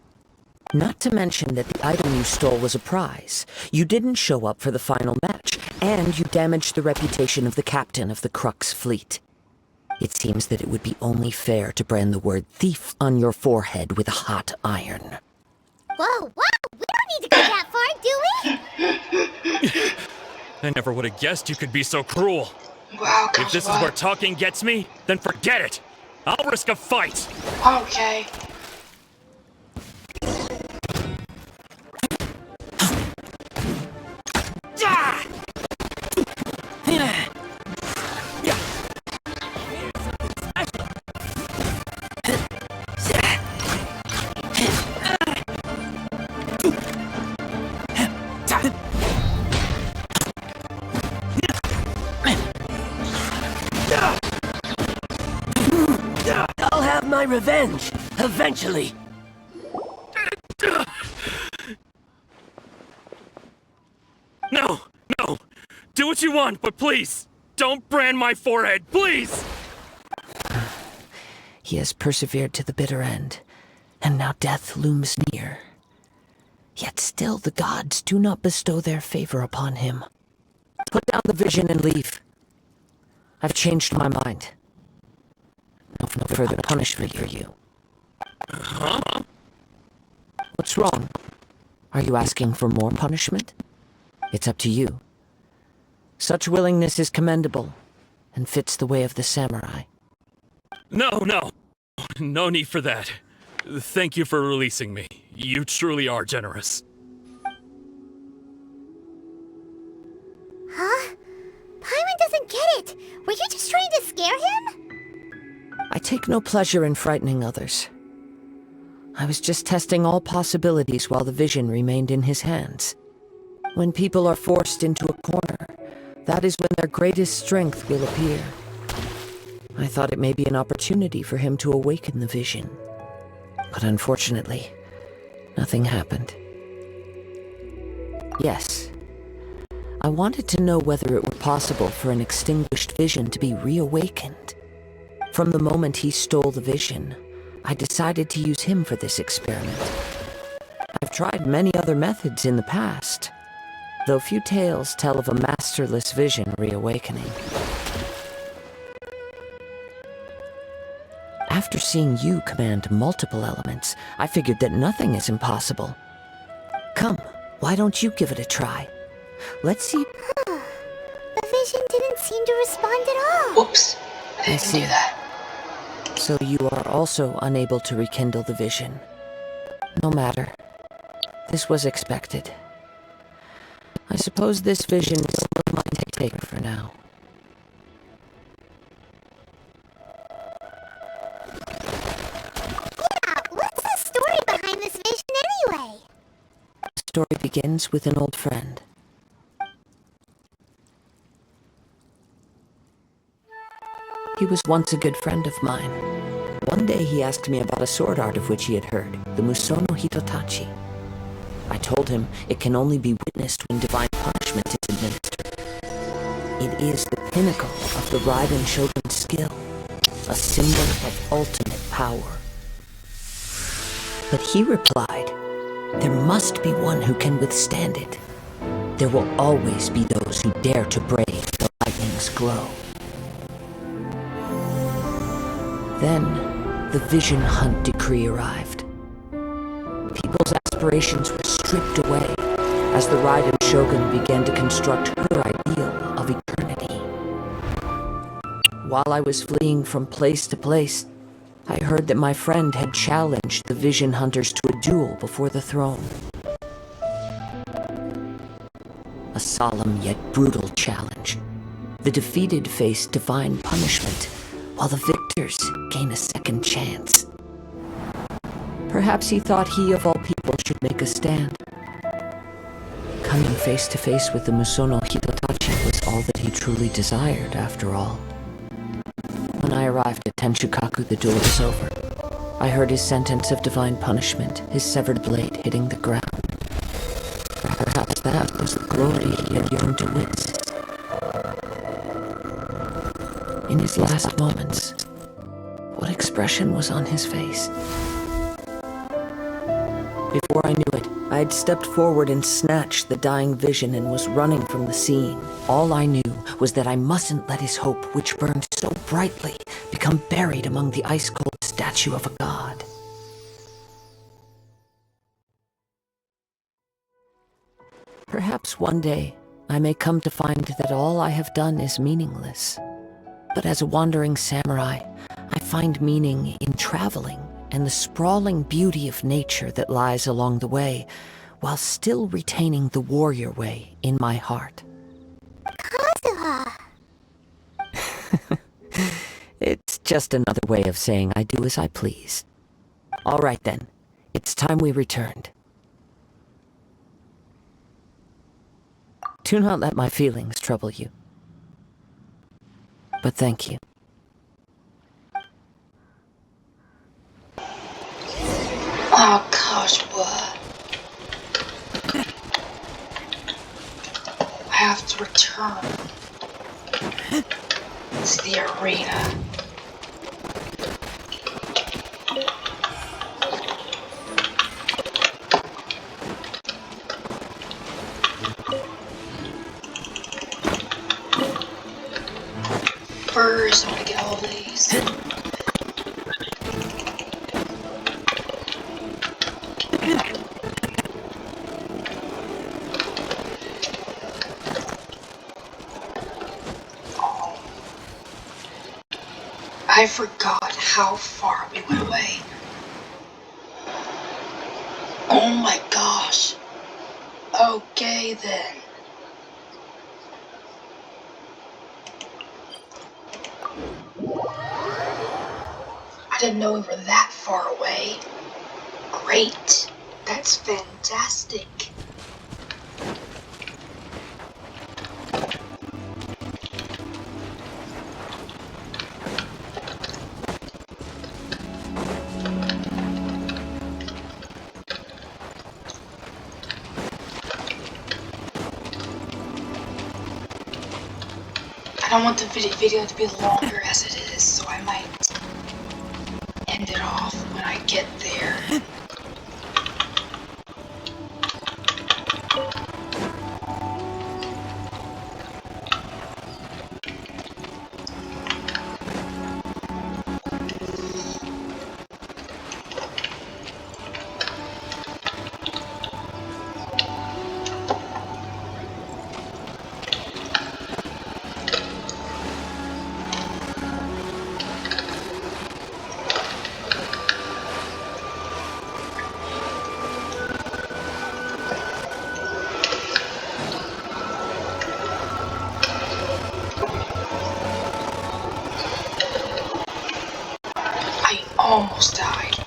Not to mention that the item you stole was a prize. You didn't show up for the final match, and you damaged the reputation of the captain of the Crux fleet. It seems that it would be only fair to brand the word thief on your forehead with a hot iron. Whoa, we don't need to go that far, do we? I never would have guessed you could be so cruel. Wow, if this is where talking gets me, then forget it. I'll risk a fight. Okay. I'll have my revenge, eventually. No! Do what you want, but please, don't brand my forehead, please! He has persevered to the bitter end, and now death looms near. Yet still the gods do not bestow their favor upon him. Put down the vision and leave. I've changed my mind. No further punishment for you. Huh? What's wrong? Are you asking for more punishment? It's up to you. Such willingness is commendable, and fits the way of the samurai. No. No need for that. Thank you for releasing me. You truly are generous. Huh? Paimon doesn't get it. Were you just trying to scare him? I take no pleasure in frightening others. I was just testing all possibilities while the vision remained in his hands. When people are forced into a corner, that is when their greatest strength will appear. I thought it may be an opportunity for him to awaken the vision. But unfortunately, nothing happened. Yes, I wanted to know whether it were possible for an extinguished vision to be reawakened. From the moment he stole the vision, I decided to use him for this experiment. I've tried many other methods in the past, though few tales tell of a masterless vision reawakening. After seeing you command multiple elements, I figured that nothing is impossible. Come, why don't you give it a try? Let's see. The vision didn't seem to respond at all. Whoops. I didn't do that. So you are also unable to rekindle the vision. No matter. This was expected. I suppose this vision is my take for now. Yeah, what's the story behind this vision anyway? The story begins with an old friend. He was once a good friend of mine. One day he asked me about a sword art of which he had heard, the Musono Hitotachi. I told him it can only be witnessed when divine punishment is administered. It is the pinnacle of the Raiden Shogun's skill, a symbol of ultimate power. But he replied, there must be one who can withstand it. There will always be those who dare to brave the lightning's glow. Then, the Vision Hunt decree arrived. People's aspirations were stripped away as the Raiden Shogun began to construct her ideal of eternity. While I was fleeing from place to place, I heard that my friend had challenged the Vision Hunters to a duel before the throne. A solemn yet brutal challenge. The defeated face divine punishment, while the victors gain a second chance. Perhaps he thought he of all people should make a stand. Coming face to face with the Musono Hitotachi was all that he truly desired, after all. When I arrived at Tenshukaku, the duel was over. I heard his sentence of divine punishment, his severed blade hitting the ground. Perhaps that was the glory he had yearned to witness. In his last moments, what expression was on his face? Before I knew it, I had stepped forward and snatched the dying vision and was running from the scene. All I knew was that I mustn't let his hope, which burned so brightly, become buried among the ice-cold statue of a god. Perhaps one day, I may come to find that all I have done is meaningless. But as a wandering samurai, I find meaning in traveling and the sprawling beauty of nature that lies along the way, while still retaining the warrior way in my heart. Kazuha! It's just another way of saying I do as I please. All right then, it's time we returned. Do not let my feelings trouble you. But thank you. Oh gosh, what? I have to return to the arena. first. I want to get all of these. I forgot how far we went away. Oh my gosh. Okay then. I didn't know we were that far away. Great. That's fantastic. I don't want the video to be longer as it is, so I might end it off when I get there. I almost died.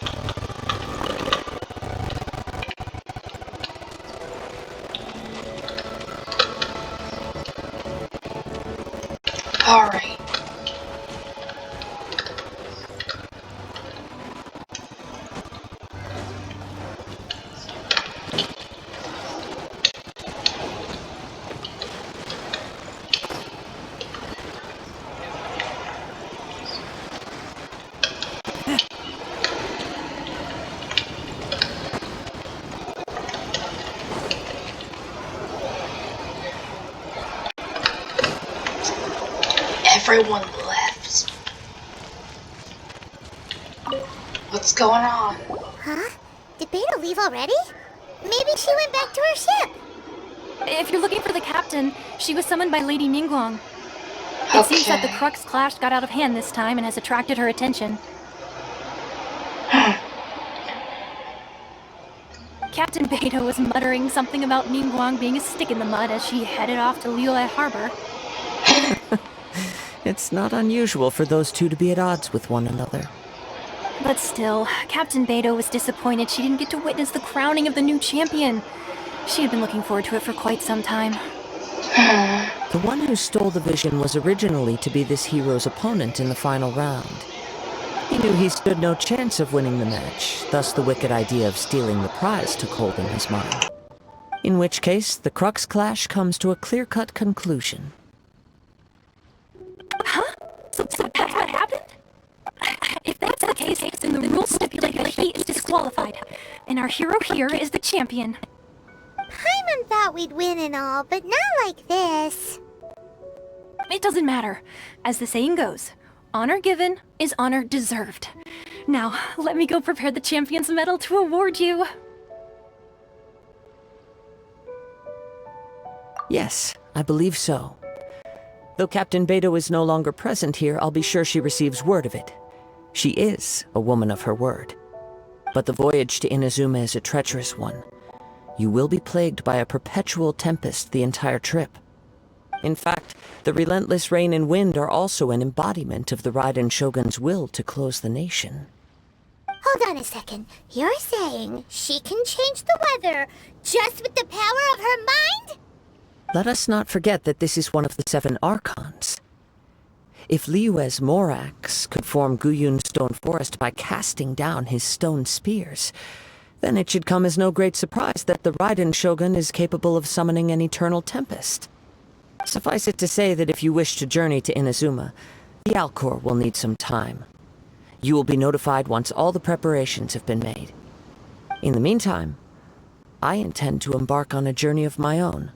Alright. Everyone left. What's going on? Huh? Did Beta leave already? Maybe she went back to her ship. If you're looking for the captain, she was summoned by Lady Ningguang. It seems that the Crux clash got out of hand this time and has attracted her attention. Captain Beta was muttering something about Ningguang being a stick in the mud as she headed off to Liyue Harbor. It's not unusual for those two to be at odds with one another. But still, Captain Beta was disappointed she didn't get to witness the crowning of the new champion. She had been looking forward to it for quite some time. The one who stole the vision was originally to be this hero's opponent in the final round. He knew he stood no chance of winning the match, thus the wicked idea of stealing the prize took hold in his mind. In which case, the Crux clash comes to a clear-cut conclusion. Huh? So that's what happened? If that's the case, then the rules stipulate that he is disqualified, and our hero here is the champion. Paimon thought we'd win and all, but not like this. It doesn't matter. As the saying goes, honor given is honor deserved. Now, let me go prepare the champion's medal to award you. Yes, I believe so. Though Captain Beto is no longer present here, I'll be sure she receives word of it. She is a woman of her word. But the voyage to Inazuma is a treacherous one. You will be plagued by a perpetual tempest the entire trip. In fact, the relentless rain and wind are also an embodiment of the Raiden Shogun's will to close the nation. Hold on a second. You're saying she can change the weather just with the power of her mind? Let us not forget that this is one of the 7 Archons. If Liyue's Morax could form Guyun's stone forest by casting down his stone spears, then it should come as no great surprise that the Raiden Shogun is capable of summoning an eternal tempest. Suffice it to say that if you wish to journey to Inazuma, the Alcor will need some time. You will be notified once all the preparations have been made. In the meantime, I intend to embark on a journey of my own.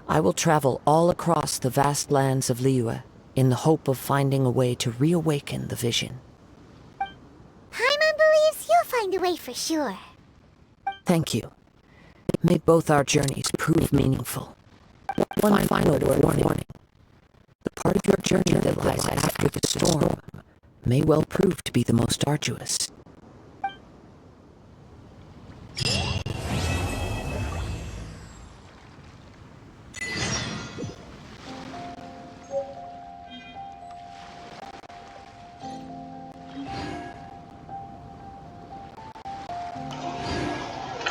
I will travel all across the vast lands of Liyue, in the hope of finding a way to reawaken the vision. Paimon believes you'll find a way for sure. Thank you. May both our journeys prove meaningful. One final warning. The part of your journey that lies after the storm may well prove to be the most arduous.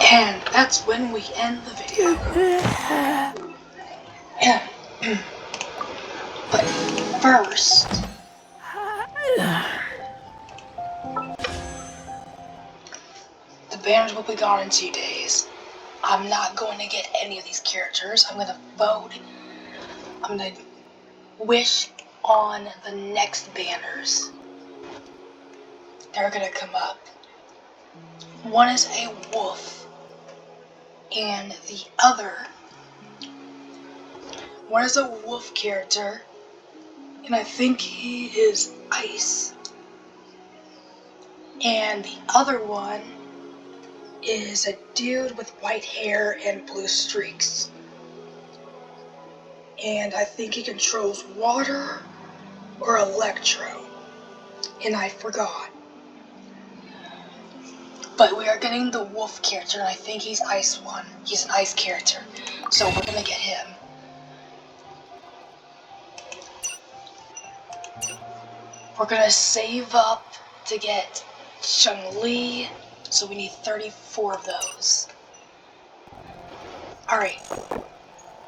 And that's when we end the video. But first, the banners will be gone in 2 days. I'm not going to get any of these characters. I'm going to vote. I'm going to wish on the next banners. They're going to come up. One is a wolf, and the other one is a wolf character, and I think he is ice. And the other one is a dude with white hair and blue streaks. And I think he controls water or electro. And I forgot. But we are getting the wolf character, and I think he's ice one. He's an ice character. So we're gonna get him. We're gonna save up to get Chun-Li, so we need 34 of those. Alright,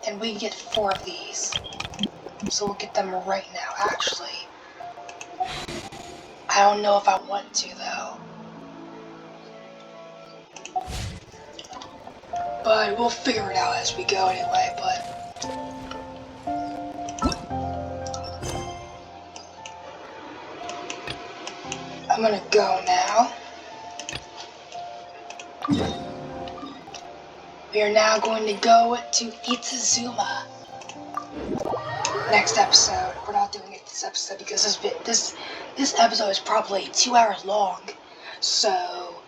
and we can get 4 of these. So we'll get them right now. Actually, I don't know if I want to though. But we'll figure it out as we go anyway, but I'm gonna go now. We are now going to go to Itazuma. Next episode. We're not doing it this episode because this episode is probably 2 hours long. So,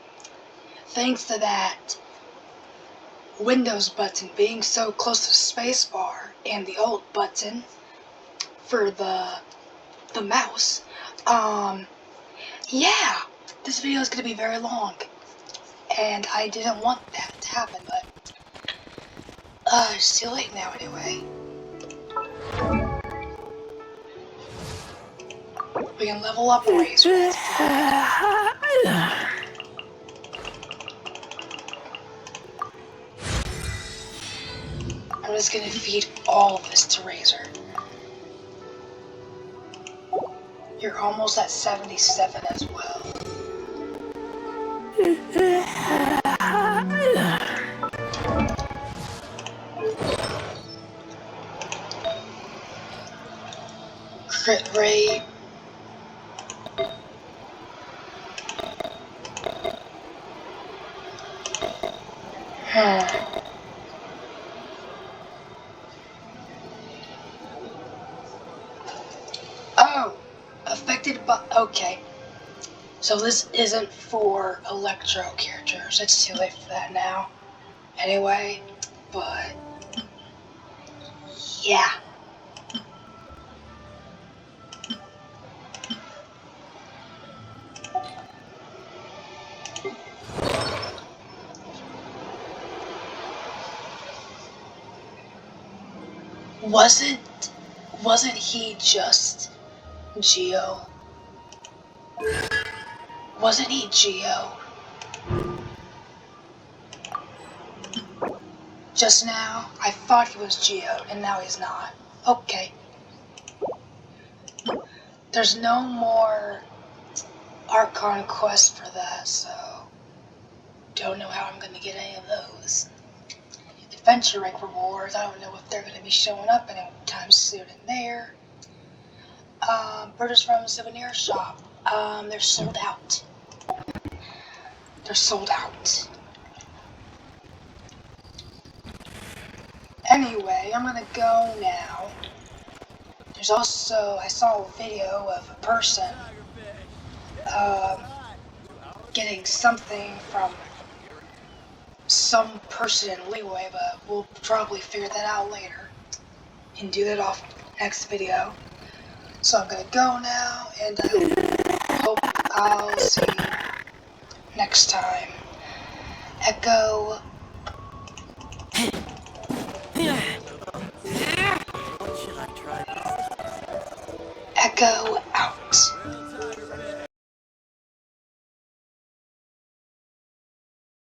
thanks to that Windows button being so close to the spacebar and the Alt button for the mouse, yeah, this video is going to be very long, and I didn't want that to happen, but it's too late now anyway. We can level up race. I'm just gonna feed all of this to Razor. You're almost at 77 as well. Crit rate. Oh, affected by, okay. So this isn't for electro characters. It's too late for that now. Anyway, but yeah. Wasn't he just Geo? Wasn't he Geo? Just now, I thought he was Geo, and now he's not. Okay. There's no more Archon quests for that, so don't know how I'm gonna get any of those. Adventure rank rewards, I don't know if they're gonna be showing up anytime soon in there. Purchase from souvenir shop. They're sold out. They're sold out. Anyway, I'm gonna go now. There's also, I saw a video of a person getting something from some person in Leeway, but we'll probably figure that out later and do that off next video. So I'm gonna go now, and I hope I'll see you next time. Echo. Echo out.